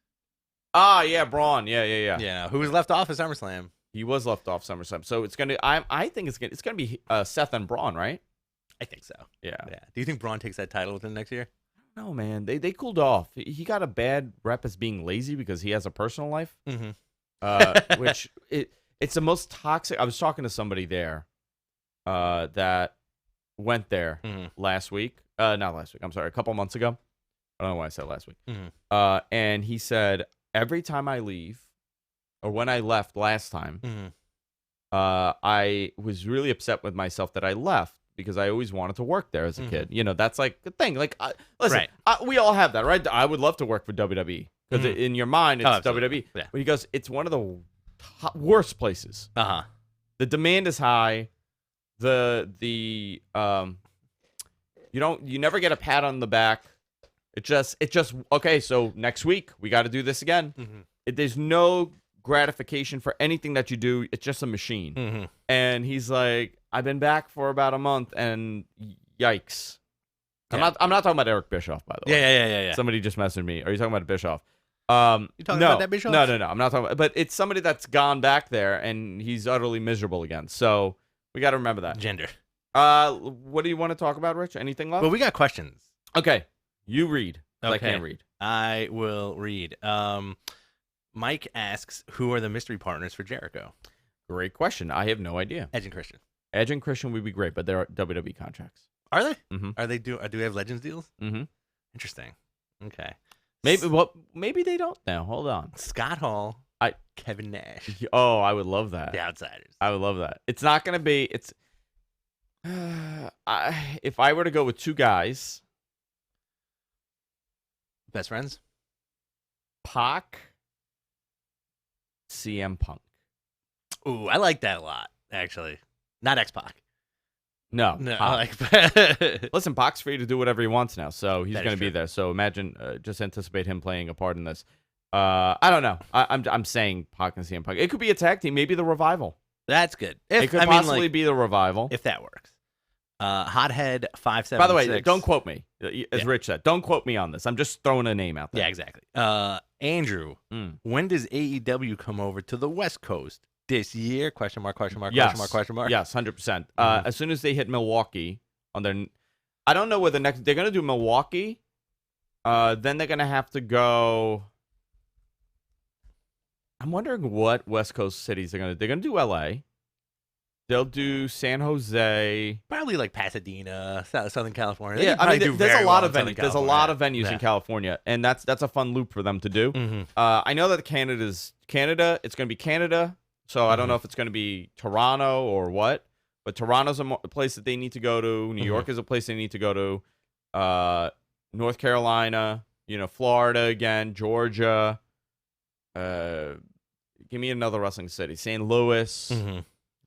Speaker 1: Ah, yeah, Braun. Yeah.
Speaker 2: Yeah, who was left off at SummerSlam.
Speaker 1: He was left off SummerSlam. So it's gonna. I think it's gonna be Seth and Braun, right?
Speaker 2: I think so.
Speaker 1: Yeah.
Speaker 2: Do you think Braun takes that title within the next year?
Speaker 1: No, man. They cooled off. He got a bad rep as being lazy because he has a personal life. Which it's the most toxic. I was talking to somebody there that went there last week. Not last week. I'm sorry. A couple months ago. I don't know why I said last week. And he said, every time I leave, or when I left last time, I was really upset with myself that I left because I always wanted to work there as a kid. You know, that's like the thing. Like, listen, we all have that, right? I would love to work for WWE because in your mind, it's WWE. Yeah. But he goes, it's one of the worst places. The demand is high. You never get a pat on the back. It just okay. So next week we got to do this again. There's no gratification for anything that you do. It's just a machine. And he's like, I've been back for about a month, and yikes. Yeah. I'm not talking about Eric Bischoff, by the way.
Speaker 2: Yeah.
Speaker 1: Somebody just messaged me. Are you talking about Bischoff?
Speaker 2: You talking about that Bischoff?
Speaker 1: No. I'm not talking about. But it's somebody that's gone back there, and he's utterly miserable again. So we got to remember that.
Speaker 2: Gender.
Speaker 1: What do you want to talk about, Rich? Anything left?
Speaker 2: Well, we got questions.
Speaker 1: Okay. You read, 'cause I can't read.
Speaker 2: I will read. Mike asks, who are the mystery partners for Jericho?
Speaker 1: Great question. I have no idea.
Speaker 2: Edge and Christian.
Speaker 1: Edge and Christian would be great, but they're WWE contracts.
Speaker 2: Are they?
Speaker 1: Mm-hmm.
Speaker 2: Are they do they have Legends deals?
Speaker 1: Mm-hmm.
Speaker 2: Interesting. Okay.
Speaker 1: Maybe they don't now. Hold on.
Speaker 2: Scott Hall. Kevin Nash.
Speaker 1: Oh, I would love that.
Speaker 2: The Outsiders.
Speaker 1: I would love that. It's not going to be. It's. If I were to go with two guys,
Speaker 2: Best friends.
Speaker 1: Pac, CM Punk.
Speaker 2: Ooh, I like that a lot. Actually, not X-Pac.
Speaker 1: No,
Speaker 2: I
Speaker 1: Pac.
Speaker 2: like.
Speaker 1: Listen, Pac's free to do whatever he wants now, so he's
Speaker 2: That is
Speaker 1: going to be
Speaker 2: true.
Speaker 1: there. So imagine, just anticipate him playing a part in this. I don't know. I'm saying Pac and CM Punk. It could be a tag team, maybe the Revival.
Speaker 2: That's good.
Speaker 1: It could possibly be the Revival.
Speaker 2: If that works. Hothead 576.
Speaker 1: By the way, don't quote me. As
Speaker 2: Yeah.
Speaker 1: Rich said, don't quote me on this. I'm just throwing a name out there.
Speaker 2: Yeah, exactly. Andrew, when does AEW come over to the West Coast this year? Question mark, question mark,
Speaker 1: Yes.
Speaker 2: question mark, question mark.
Speaker 1: Yes, 100%.
Speaker 2: Mhm.
Speaker 1: As soon as they hit Milwaukee on their, I don't know where the next. They're gonna do Milwaukee. Then they're gonna have to go. I'm wondering what West Coast cities they're gonna. They're gonna do LA. They'll do San Jose.
Speaker 2: Probably like Pasadena, Southern California.
Speaker 1: Yeah, I mean, there's a lot of venues. There's a lot of venues
Speaker 2: Yeah.
Speaker 1: in California, and that's a fun loop for them to do.
Speaker 2: Mm-hmm.
Speaker 1: I know that Canada. It's going to be Canada, so I don't know if it's going to be Toronto or what. But Toronto's a place that they need to go to. New York is a place they need to go to. North Carolina, Florida again, Georgia. Give me another wrestling city. St. Louis.
Speaker 2: Mm-hmm.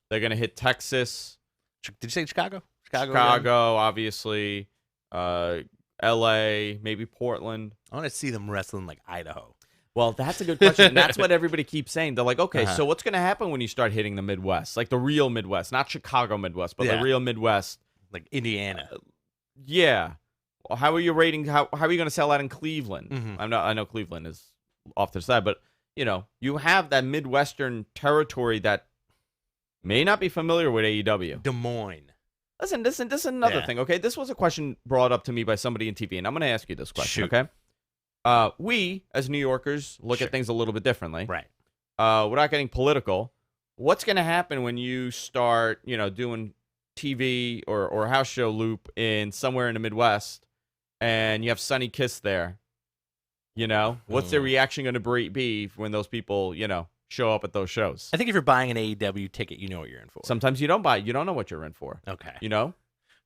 Speaker 1: They're going to hit Texas.
Speaker 2: Did you say Chicago?
Speaker 1: Chicago, obviously. L.A., maybe Portland.
Speaker 2: I want to see them wrestling like Idaho.
Speaker 1: Well, that's a good question. And that's what everybody keeps saying. They're like, okay,
Speaker 2: Uh-huh.
Speaker 1: so what's going to happen when you start hitting the Midwest? Like the real Midwest, not Chicago Midwest, but
Speaker 2: Yeah.
Speaker 1: the real Midwest.
Speaker 2: Like Indiana.
Speaker 1: Yeah. Well, how are you rating? How are you going to sell that in Cleveland?
Speaker 2: Mhm.
Speaker 1: I know Cleveland is off to the side, but you have that Midwestern territory that may not be familiar with AEW.
Speaker 2: Des Moines.
Speaker 1: Listen, this is another
Speaker 2: Yeah.
Speaker 1: thing, okay? This was a question brought up to me by somebody in TV, and I'm going to ask you this question,
Speaker 2: Shoot.
Speaker 1: okay? We, as New Yorkers, look
Speaker 2: Sure.
Speaker 1: at things a little bit differently.
Speaker 2: Right.
Speaker 1: Without getting political, what's going to happen when you start, doing TV or house show loop in somewhere in the Midwest, and you have Sonny Kiss there? What's their reaction going to be when those people, show up at those shows?
Speaker 2: I think if you're buying an AEW ticket, you know what you're in for.
Speaker 1: Sometimes you don't buy it. You don't know what you're in for.
Speaker 2: Okay.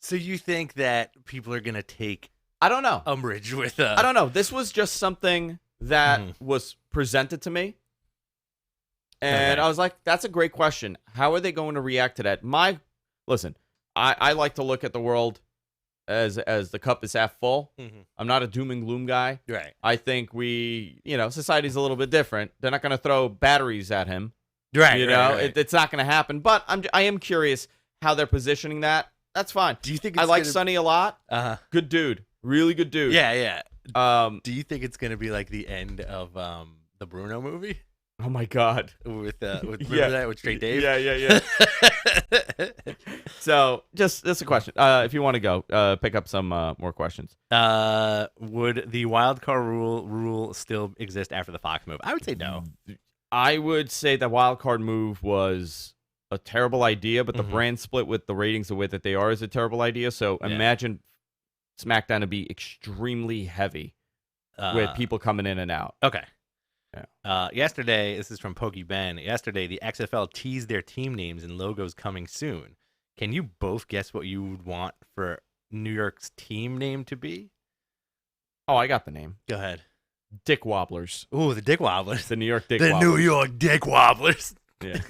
Speaker 1: So
Speaker 2: you think that people are going to take
Speaker 1: I don't know.
Speaker 2: umbrage with
Speaker 1: I don't know. This was just something that was presented to me. And
Speaker 2: Okay.
Speaker 1: I was like, that's a great question. How are they going to react to that? Listen, I like to look at the world as the cup is half full.
Speaker 2: Mhm.
Speaker 1: I'm not a doom and gloom guy.
Speaker 2: Right.
Speaker 1: I think society's a little bit different. They're not going to throw batteries at him.
Speaker 2: Right.
Speaker 1: It's not going to happen. But I am curious how they're positioning that. That's fine.
Speaker 2: Do you think
Speaker 1: I
Speaker 2: it's
Speaker 1: like
Speaker 2: gonna...
Speaker 1: Sonny a lot. Good dude. Really good dude.
Speaker 2: Yeah.
Speaker 1: Do
Speaker 2: you think it's going to be like the end of the Bruno movie?
Speaker 1: Oh my God.
Speaker 2: With remember
Speaker 1: Yeah.
Speaker 2: that with Straight Dave?
Speaker 1: Yeah. So just a question. If you want to go, pick up some more questions.
Speaker 2: Would the wild card rule still exist after the Fox move? I would say no.
Speaker 1: I would say that wild card move was a terrible idea, but the
Speaker 2: Mhm.
Speaker 1: brand split with the ratings the way that they are is a terrible idea. So
Speaker 2: Yeah.
Speaker 1: imagine SmackDown to be extremely heavy with people coming in and out.
Speaker 2: Okay.
Speaker 1: Yeah.
Speaker 2: Yesterday, this is from Pokey Ben. Yesterday, the XFL teased their team names and logos coming soon. Can you both guess what you would want for New York's team name to be?
Speaker 1: Oh, I got the name.
Speaker 2: Go ahead.
Speaker 1: Dick Wobblers.
Speaker 2: Ooh, the Dick Wobblers.
Speaker 1: The New York Dick
Speaker 2: The
Speaker 1: Wobblers.
Speaker 2: New York Dick Wobblers.
Speaker 1: Yeah.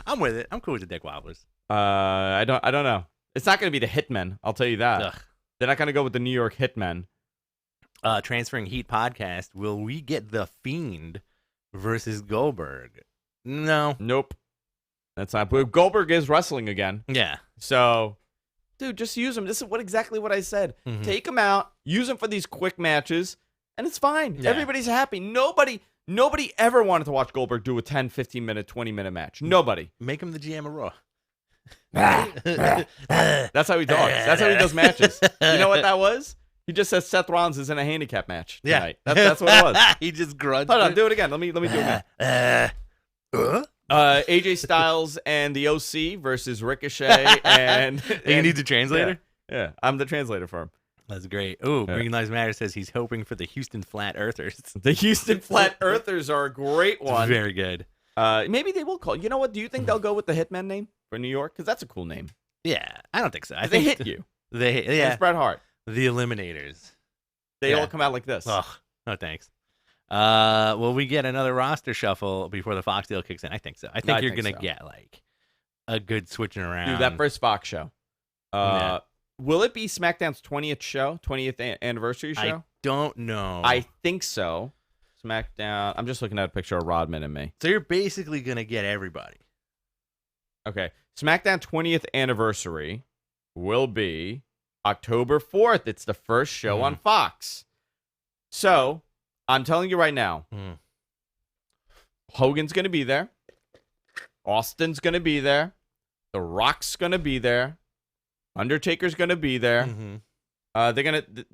Speaker 2: I'm with it. I'm cool with the Dick Wobblers.
Speaker 1: I don't know. It's not going to be the Hitmen. I'll tell you that.
Speaker 2: Ugh.
Speaker 1: They're not going to go with the New York Hitmen.
Speaker 2: Transferring Heat podcast. Will we get the Fiend versus Goldberg? No.
Speaker 1: Nope. That's not. But Goldberg is wrestling again.
Speaker 2: Yeah.
Speaker 1: So, dude, just use him. This is exactly what I said.
Speaker 2: Mhm.
Speaker 1: Take him out. Use him for these quick matches, and it's fine.
Speaker 2: Yeah.
Speaker 1: Everybody's happy. Nobody ever wanted to watch Goldberg do a 10, 15-minute, 20-minute match. Nobody.
Speaker 2: Make him the GM of Raw.
Speaker 1: That's how he talks. That's how he does matches. You know what that was? He just says Seth Rollins is in a handicap match tonight. That's what it was.
Speaker 3: He just grunted.
Speaker 1: Hold on, do it again. Let me do it again. AJ Styles and the OC versus Ricochet and
Speaker 3: You need the translator?
Speaker 1: Yeah, I'm the translator for him.
Speaker 3: That's great. Ooh, Green Lives Matter says he's hoping for the Houston Flat Earthers.
Speaker 1: The Houston Flat Earthers are a great one.
Speaker 3: Very good.
Speaker 1: Maybe they will call. You know what? Do you think they'll go with the Hitman name for New York? Because that's a cool name.
Speaker 3: Yeah, I don't think so. I
Speaker 1: They
Speaker 3: think
Speaker 1: hit you.
Speaker 3: It's
Speaker 1: Bret Hart.
Speaker 3: The Eliminators.
Speaker 1: They all come out like this.
Speaker 3: Ugh, no thanks. Will we get another roster shuffle before the Fox deal kicks in? I think so. I think you're going to get like a good switching around.
Speaker 1: Dude, that first Fox show. Will it be SmackDown's 20th anniversary show?
Speaker 3: I don't know.
Speaker 1: I think so. SmackDown. I'm just looking at a picture of Rodman and me.
Speaker 3: So you're basically going to get everybody.
Speaker 1: Okay. SmackDown 20th anniversary will be October 4th. It's the first show on Fox. So, I'm telling you right now, Hogan's going to be there. Austin's going to be there. The Rock's going to be there. Undertaker's going to be there.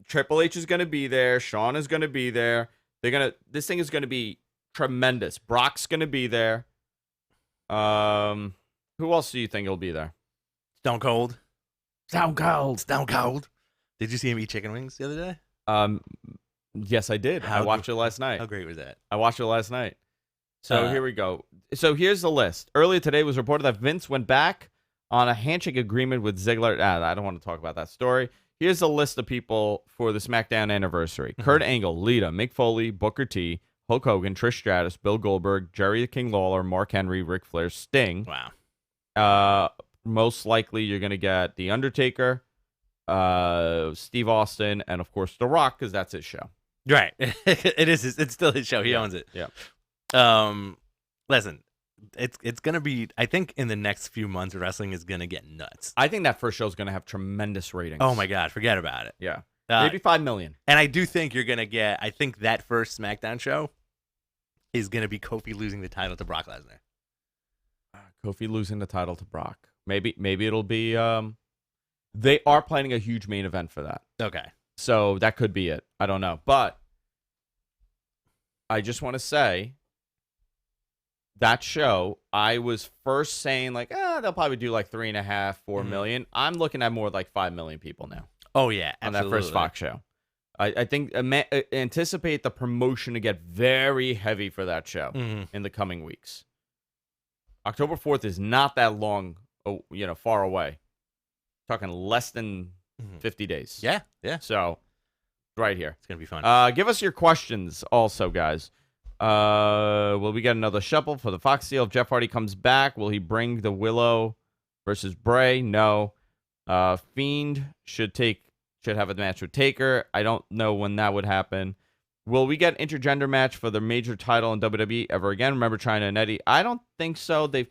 Speaker 1: Triple H is going to be there. Shawn is going to be there. This thing is going to be tremendous. Brock's going to be there. Who else do you think will be there?
Speaker 3: Stone Cold.
Speaker 1: Stone Cold.
Speaker 3: Did you see him eat chicken wings the other day?
Speaker 1: Yes, I did. I watched it last night.
Speaker 3: How great was that?
Speaker 1: I watched it last night. So here we go. So here's the list. Earlier today was reported that Vince went back on a handshake agreement with Ziggler. I don't want to talk about that story. Here's a list of people for the SmackDown anniversary. Kurt Angle, Lita, Mick Foley, Booker T, Hulk Hogan, Trish Stratus, Bill Goldberg, Jerry the King Lawler, Mark Henry, Ric Flair, Sting.
Speaker 3: Wow.
Speaker 1: Most likely you're going to get The Undertaker, Steve Austin, and of course The Rock, because that's his show.
Speaker 3: Right. It's still his show. He owns it.
Speaker 1: Yeah.
Speaker 3: Listen, it's gonna be. I think in the next few months, wrestling is gonna get nuts.
Speaker 1: I think that first show is gonna have tremendous ratings.
Speaker 3: Oh my God, forget about it.
Speaker 1: Yeah, maybe 5 million.
Speaker 3: And I do think you're gonna get. I think that first SmackDown show is gonna be Kofi losing the title to Brock Lesnar.
Speaker 1: Kofi losing the title to Brock. Maybe it'll be. They are planning a huge main event for that.
Speaker 3: Okay.
Speaker 1: So that could be it. I don't know. But I just want to say that show, I was first saying like, they'll probably do like 3.5, 4 million. I'm looking at more like 5 million people now.
Speaker 3: Oh, yeah.
Speaker 1: On that first Fox show. I think anticipate the promotion to get very heavy for that show in the coming weeks. October 4th is not that long, far away. Talking less than 50 days.
Speaker 3: Yeah.
Speaker 1: So, right here.
Speaker 3: It's going to be fun.
Speaker 1: Give us your questions also, guys. Will we get another shuffle for the Fox deal? If Jeff Hardy comes back, will he bring the Willow versus Bray? No. Fiend should have a match with Taker. I don't know when that would happen. Will we get an intergender match for the major title in WWE ever again? Remember Chyna and Eddie? I don't think so. The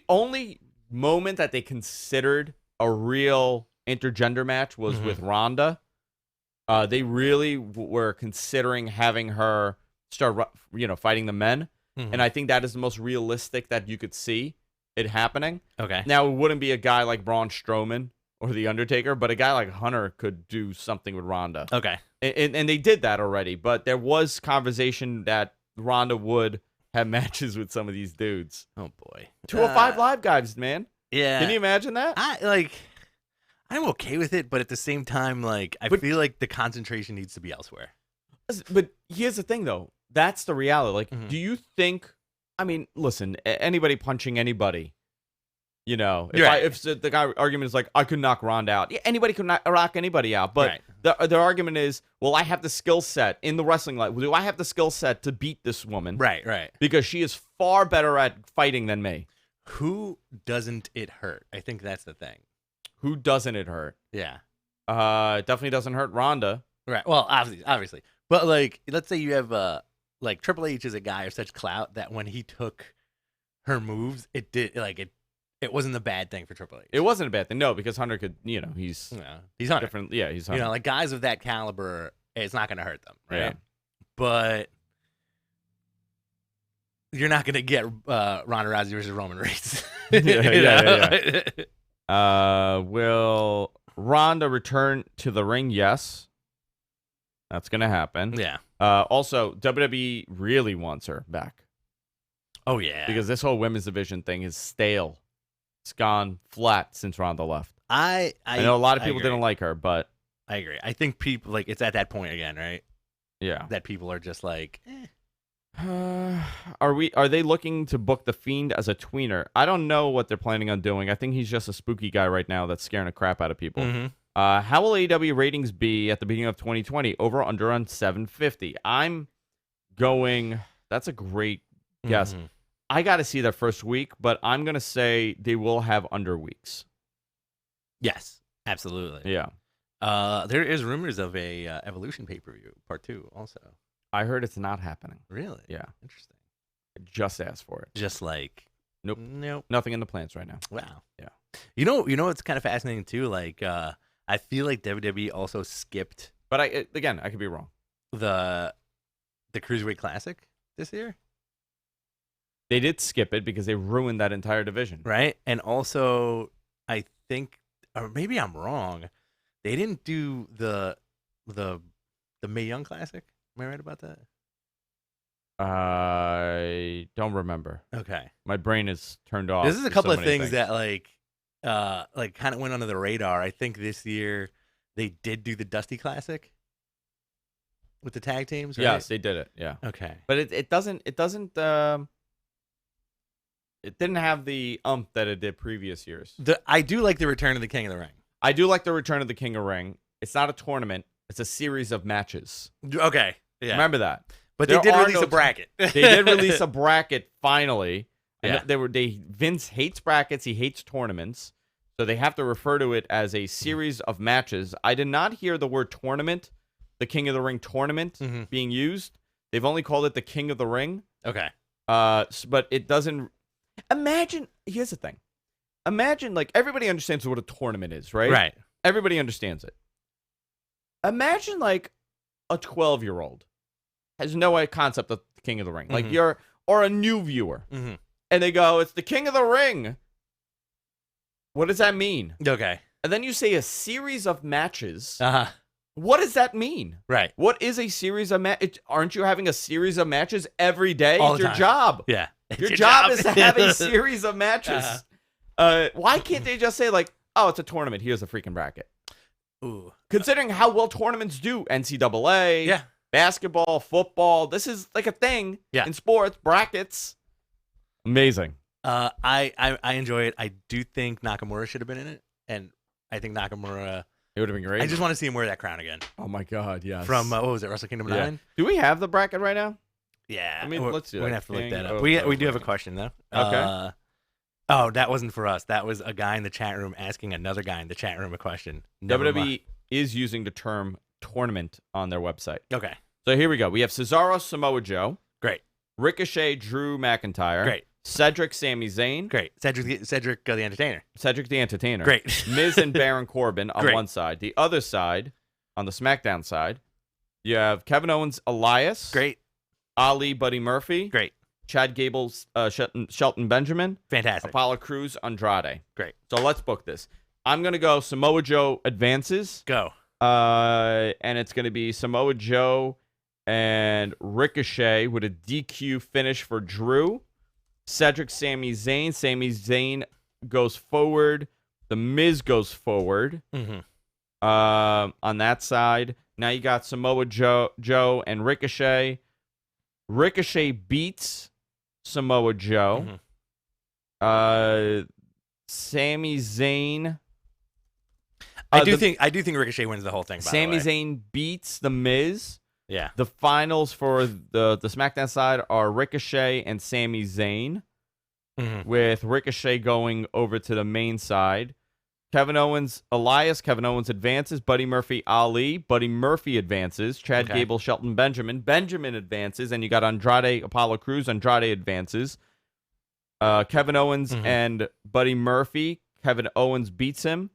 Speaker 1: only moment that they considered a real intergender match was with Ronda. They really were considering having her start, fighting the men. And I think that is the most realistic that you could see it happening.
Speaker 3: Okay.
Speaker 1: Now, it wouldn't be a guy like Braun Strowman or The Undertaker, but a guy like Hunter could do something with Ronda.
Speaker 3: Okay.
Speaker 1: And they did that already, but there was conversation that Ronda would have matches with some of these dudes.
Speaker 3: Oh, boy.
Speaker 1: 205 Live guys, man.
Speaker 3: Yeah.
Speaker 1: Can you imagine that?
Speaker 3: I'm okay with it, but at the same time, I feel like the concentration needs to be elsewhere.
Speaker 1: But here's the thing, though. That's the reality. Do you think, listen, anybody punching anybody, if the guy argument is like, I could knock Ronda out. Yeah, anybody could knock anybody out. But the argument is, well, I have the skill set in the wrestling life. Do I have the skill set to beat this woman?
Speaker 3: Right.
Speaker 1: Because she is far better at fighting than me.
Speaker 3: Who doesn't it hurt? I think that's the thing.
Speaker 1: Who doesn't it hurt?
Speaker 3: Yeah.
Speaker 1: It definitely doesn't hurt Ronda.
Speaker 3: Right. Well, obviously. But, let's say you have, Triple H is a guy of such clout that when he took her moves, it did, it wasn't a bad thing for Triple H.
Speaker 1: It wasn't a bad thing. No, because Hunter could, he's
Speaker 3: Hunter.
Speaker 1: Different. Yeah, he's Hunter.
Speaker 3: Guys of that caliber, it's not going to hurt them, right?
Speaker 1: Yeah.
Speaker 3: But you're not going to get Ronda Rousey versus Roman Reigns.
Speaker 1: Will Ronda return to the ring? Yes. That's going to happen.
Speaker 3: Yeah.
Speaker 1: Also, WWE really wants her back.
Speaker 3: Oh, yeah.
Speaker 1: Because this whole women's division thing is stale. It's gone flat since Ronda left.
Speaker 3: I
Speaker 1: know a lot of people didn't like her, but
Speaker 3: I agree. I think people like it's at that point again, right?
Speaker 1: yeah.
Speaker 3: That people are just like,
Speaker 1: Are they looking to book the Fiend as a tweener? I don't know what they're planning on doing. I think he's just a spooky guy right now that's scaring the crap out of people.
Speaker 3: Mm-hmm.
Speaker 1: How will AEW ratings be at the beginning of 2020? Over under on 750. I'm going. That's a great guess.
Speaker 3: Mm-hmm.
Speaker 1: I got to see their first week, but I'm gonna say they will have under weeks.
Speaker 3: Yes, absolutely.
Speaker 1: Yeah.
Speaker 3: There is rumors of a Evolution pay-per-view part 2 also.
Speaker 1: I heard it's not happening.
Speaker 3: Really?
Speaker 1: Yeah.
Speaker 3: Interesting.
Speaker 1: I just asked for it.
Speaker 3: Just like
Speaker 1: Nope.
Speaker 3: Nope.
Speaker 1: Nothing in the plans right now.
Speaker 3: Wow.
Speaker 1: Yeah.
Speaker 3: You know what's kind of fascinating too? Like I feel like WWE also skipped
Speaker 1: But I could be wrong.
Speaker 3: the Cruiserweight Classic this year,
Speaker 1: They did skip it because they ruined that entire division.
Speaker 3: right? And also I think, or maybe I'm wrong, they didn't do the Mae Young Classic. Am I right about that?
Speaker 1: I don't remember.
Speaker 3: Okay.
Speaker 1: My brain is turned off.
Speaker 3: This is a
Speaker 1: There's
Speaker 3: couple
Speaker 1: so
Speaker 3: of
Speaker 1: many
Speaker 3: things that like kind of went under the radar. I think this year they did do the Dusty Classic with the tag teams, right?
Speaker 1: Yes, they did it. Yeah.
Speaker 3: Okay.
Speaker 1: But it doesn't it didn't have the that it did previous years.
Speaker 3: I do like the Return of the King of the Ring.
Speaker 1: I do like the Return of the King of Ring. It's not a tournament. It's a series of matches.
Speaker 3: Okay. Yeah.
Speaker 1: Remember that.
Speaker 3: But
Speaker 1: There
Speaker 3: they did
Speaker 1: are
Speaker 3: release
Speaker 1: no
Speaker 3: a bracket.
Speaker 1: They did release a bracket finally. And
Speaker 3: Yeah.
Speaker 1: Vince hates brackets, he hates tournaments. So they have to refer to it as a series of matches. I did not hear the word tournament, the King of the Ring tournament being used. They've only called it the King of the Ring.
Speaker 3: Okay.
Speaker 1: But it doesn't imagine here's the thing. Imagine like everybody understands what a tournament is, right?
Speaker 3: Right.
Speaker 1: Everybody understands it. Imagine like a 12-year-old has no concept of the King of the Ring. Like or a new viewer.
Speaker 3: Mm-hmm.
Speaker 1: And they go, it's the King of the Ring. What does that mean?
Speaker 3: Okay.
Speaker 1: And then you say a series of matches.
Speaker 3: Uh-huh.
Speaker 1: What does that mean?
Speaker 3: Right.
Speaker 1: What is a series of matches? Aren't you having a series of matches every day?
Speaker 3: All
Speaker 1: It's
Speaker 3: the
Speaker 1: your
Speaker 3: time.
Speaker 1: job.
Speaker 3: Yeah.
Speaker 1: Your job is to have a series of matches. Why can't they just say like, oh, it's a tournament. Here's a freaking bracket.
Speaker 3: Ooh.
Speaker 1: Considering how well tournaments do, NCAA,
Speaker 3: Yeah.
Speaker 1: basketball, football, this is like a thing in sports, brackets. Amazing.
Speaker 3: I enjoy it. I do think Nakamura should have been in it, and I think Nakamura.
Speaker 1: It would have been great.
Speaker 3: I just want to see him wear that crown again.
Speaker 1: Oh my God, yes.
Speaker 3: From what was it, Wrestle Kingdom 9?
Speaker 1: Do we have the bracket right now?
Speaker 3: Yeah.
Speaker 1: I mean, let's do
Speaker 3: We're
Speaker 1: that.
Speaker 3: gonna have to look
Speaker 1: King
Speaker 3: that up.
Speaker 1: of
Speaker 3: We
Speaker 1: the
Speaker 3: do have a
Speaker 1: Ring.
Speaker 3: question though.
Speaker 1: Okay.
Speaker 3: Oh, that wasn't for us. That was a guy in the chat room asking another guy in the chat room a question. Never mind.
Speaker 1: WWE is using the term tournament on their website.
Speaker 3: Okay.
Speaker 1: So here we go. We have Cesaro, Samoa Joe.
Speaker 3: Great.
Speaker 1: Ricochet, Drew McIntyre.
Speaker 3: Great.
Speaker 1: Cedric, Sami Zayn.
Speaker 3: Great. Cedric the Entertainer.
Speaker 1: Cedric the Entertainer.
Speaker 3: Great.
Speaker 1: Miz and Baron Corbin on
Speaker 3: Great.
Speaker 1: one side. The other side, on the SmackDown side, you have Kevin Owens, Elias.
Speaker 3: Great.
Speaker 1: Ali, Buddy Murphy.
Speaker 3: Great.
Speaker 1: Chad Gable's Shelton Benjamin.
Speaker 3: Fantastic.
Speaker 1: Apollo Crews, Andrade.
Speaker 3: Great.
Speaker 1: So let's book this. I'm going to go Samoa Joe advances.
Speaker 3: Go.
Speaker 1: And it's going to be Samoa Joe and Ricochet with a DQ finish for Drew. Cedric, Sami Zayn. Sami Zayn goes forward. The Miz goes forward.
Speaker 3: Mm-hmm.
Speaker 1: On that side. Now you got Samoa Joe and Ricochet. Ricochet beats Samoa Joe.
Speaker 3: Mm-hmm.
Speaker 1: Sami Zayn.
Speaker 3: I do think Ricochet wins the whole thing. By
Speaker 1: Sami
Speaker 3: the way.
Speaker 1: Zayn beats The Miz.
Speaker 3: Yeah.
Speaker 1: The finals for the SmackDown side are Ricochet and Sami Zayn, with Ricochet going over to the main side. Kevin Owens, Elias. Kevin Owens advances. Buddy Murphy, Ali. Buddy Murphy advances. Chad Gable, Shelton Benjamin. Benjamin advances. And you got Andrade, Apollo Crews. Andrade advances. Kevin Owens and Buddy Murphy. Kevin Owens beats him.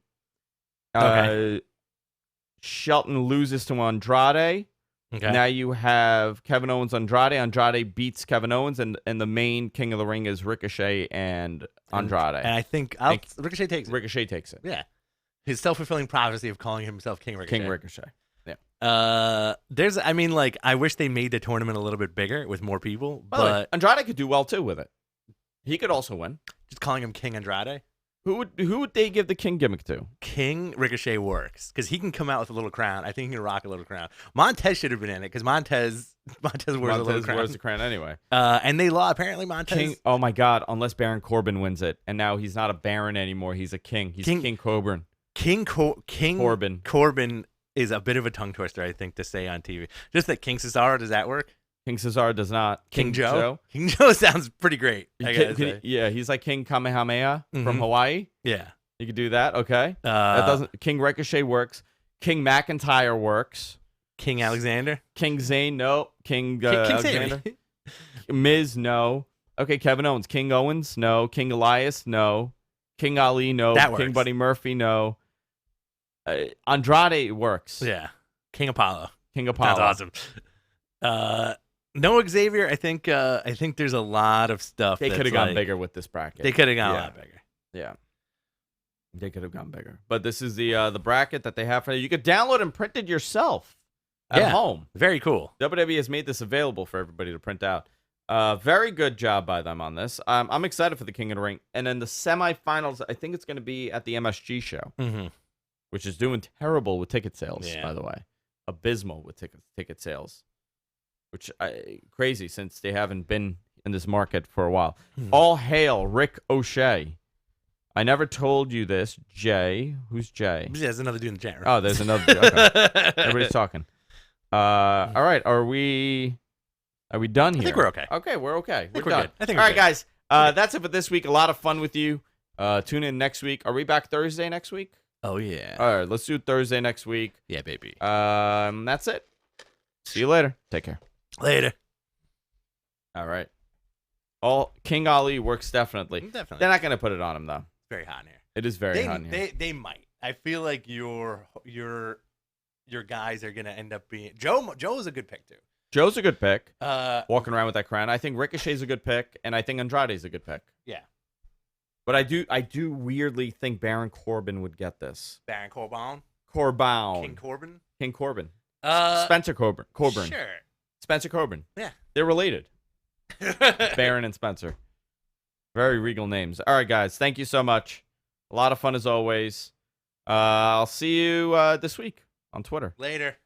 Speaker 1: Shelton loses to Andrade.
Speaker 3: Okay.
Speaker 1: Now you have Kevin Owens, Andrade. Andrade beats Kevin Owens, and the main King of the Ring is Ricochet and Andrade.
Speaker 3: And I think Ricochet takes it.
Speaker 1: Ricochet takes it.
Speaker 3: Yeah. His self-fulfilling prophecy of calling himself King Ricochet.
Speaker 1: King Ricochet.
Speaker 3: There's, I mean, like, I wish they made the tournament a little bit bigger with more people,
Speaker 1: By the way,
Speaker 3: but
Speaker 1: Andrade could do well too with it. He could also win.
Speaker 3: just calling him King Andrade.
Speaker 1: Who would they give the King gimmick to?
Speaker 3: King Ricochet works because he can come out with a little crown. I think he can rock a little crown. Montez should have been in it because Montez wears a little crown.
Speaker 1: Wears the crown anyway.
Speaker 3: And they apparently Montez.
Speaker 1: King. Oh my God! Unless Baron Corbin wins it, and now he's not a Baron anymore. He's a king. He's King Corbin.
Speaker 3: King
Speaker 1: Corbin.
Speaker 3: Corbin is a bit of a tongue twister, I think, to say on TV. Just that King Cesaro, does that work?
Speaker 1: King Cesaro does not.
Speaker 3: King Joe? King Joe sounds pretty great. I gotta say.
Speaker 1: Yeah, he's like King Kamehameha from
Speaker 3: Mhm.
Speaker 1: Hawaii.
Speaker 3: Yeah.
Speaker 1: You could do that. Okay. That doesn't. King Ricochet works. King McIntyre works.
Speaker 3: King Alexander?
Speaker 1: King Zayn, no. King
Speaker 3: King
Speaker 1: Alexander.
Speaker 3: Sami.
Speaker 1: Miz, no. Okay, Kevin Owens. King Owens, no. King Elias, no. King Ali, no.
Speaker 3: That
Speaker 1: King
Speaker 3: works.
Speaker 1: Buddy Murphy, no. Andrade works.
Speaker 3: Yeah. King Apollo.
Speaker 1: King Apollo.
Speaker 3: That's awesome. No Xavier, I think there's a lot of stuff.
Speaker 1: They
Speaker 3: that's
Speaker 1: could have gone
Speaker 3: like-
Speaker 1: bigger with this bracket.
Speaker 3: They could have gone
Speaker 1: Yeah.
Speaker 3: a lot bigger.
Speaker 1: Yeah. They could have gone bigger. But this is the bracket that they have for you. You could download and print it yourself at
Speaker 3: Yeah.
Speaker 1: home.
Speaker 3: Very cool.
Speaker 1: WWE has made this available for everybody to print out. Very good job by them on this. I'm excited for the King of the Ring. And then the semifinals, I think it's going to be at the MSG show,
Speaker 3: Mm-hmm.
Speaker 1: which is doing terrible with ticket sales,
Speaker 3: Yeah.
Speaker 1: by the way. Abysmal with ticket sales, which crazy since they haven't been in this market for a while.
Speaker 3: Hmm.
Speaker 1: All hail Rick O'Shea. I never told you this, Jay. Who's Jay?
Speaker 3: There's another dude in the chat room.
Speaker 1: Oh, there's another. Okay. Everybody's talking. All right, are we done here?
Speaker 3: I think we're okay.
Speaker 1: Okay, we're okay.
Speaker 3: I think
Speaker 1: we're
Speaker 3: we're
Speaker 1: done.
Speaker 3: good. I think
Speaker 1: All
Speaker 3: we're
Speaker 1: right,
Speaker 3: good.
Speaker 1: guys. That's it for this week. A lot of fun with you. Tune in next week. Are we back Thursday next week?
Speaker 3: Oh yeah.
Speaker 1: All right, let's do Thursday next week.
Speaker 3: Yeah, baby.
Speaker 1: That's it. See you later. Take care.
Speaker 3: Later.
Speaker 1: All right. King Ali works definitely.
Speaker 3: Definitely.
Speaker 1: They're not gonna put it on him though.
Speaker 3: Very hot in here.
Speaker 1: It is very hot in here.
Speaker 3: They might. I feel like your guys are gonna end up being Joe is a good pick too.
Speaker 1: Joe's a good pick.
Speaker 3: Walking
Speaker 1: Walking around with that crown. I think Ricochet's a good pick, and I think Andrade's a good pick.
Speaker 3: Yeah.
Speaker 1: But I do weirdly think Baron Corbin would get this.
Speaker 3: Baron Corbin.
Speaker 1: Corbin.
Speaker 3: King Corbin.
Speaker 1: Spencer Corbin.
Speaker 3: Sure.
Speaker 1: Spencer Corbin.
Speaker 3: Yeah.
Speaker 1: They're related. Baron and Spencer. Very regal names. All right, guys. Thank you so much. A lot of fun as always. I'll see you this week on Twitter.
Speaker 3: Later.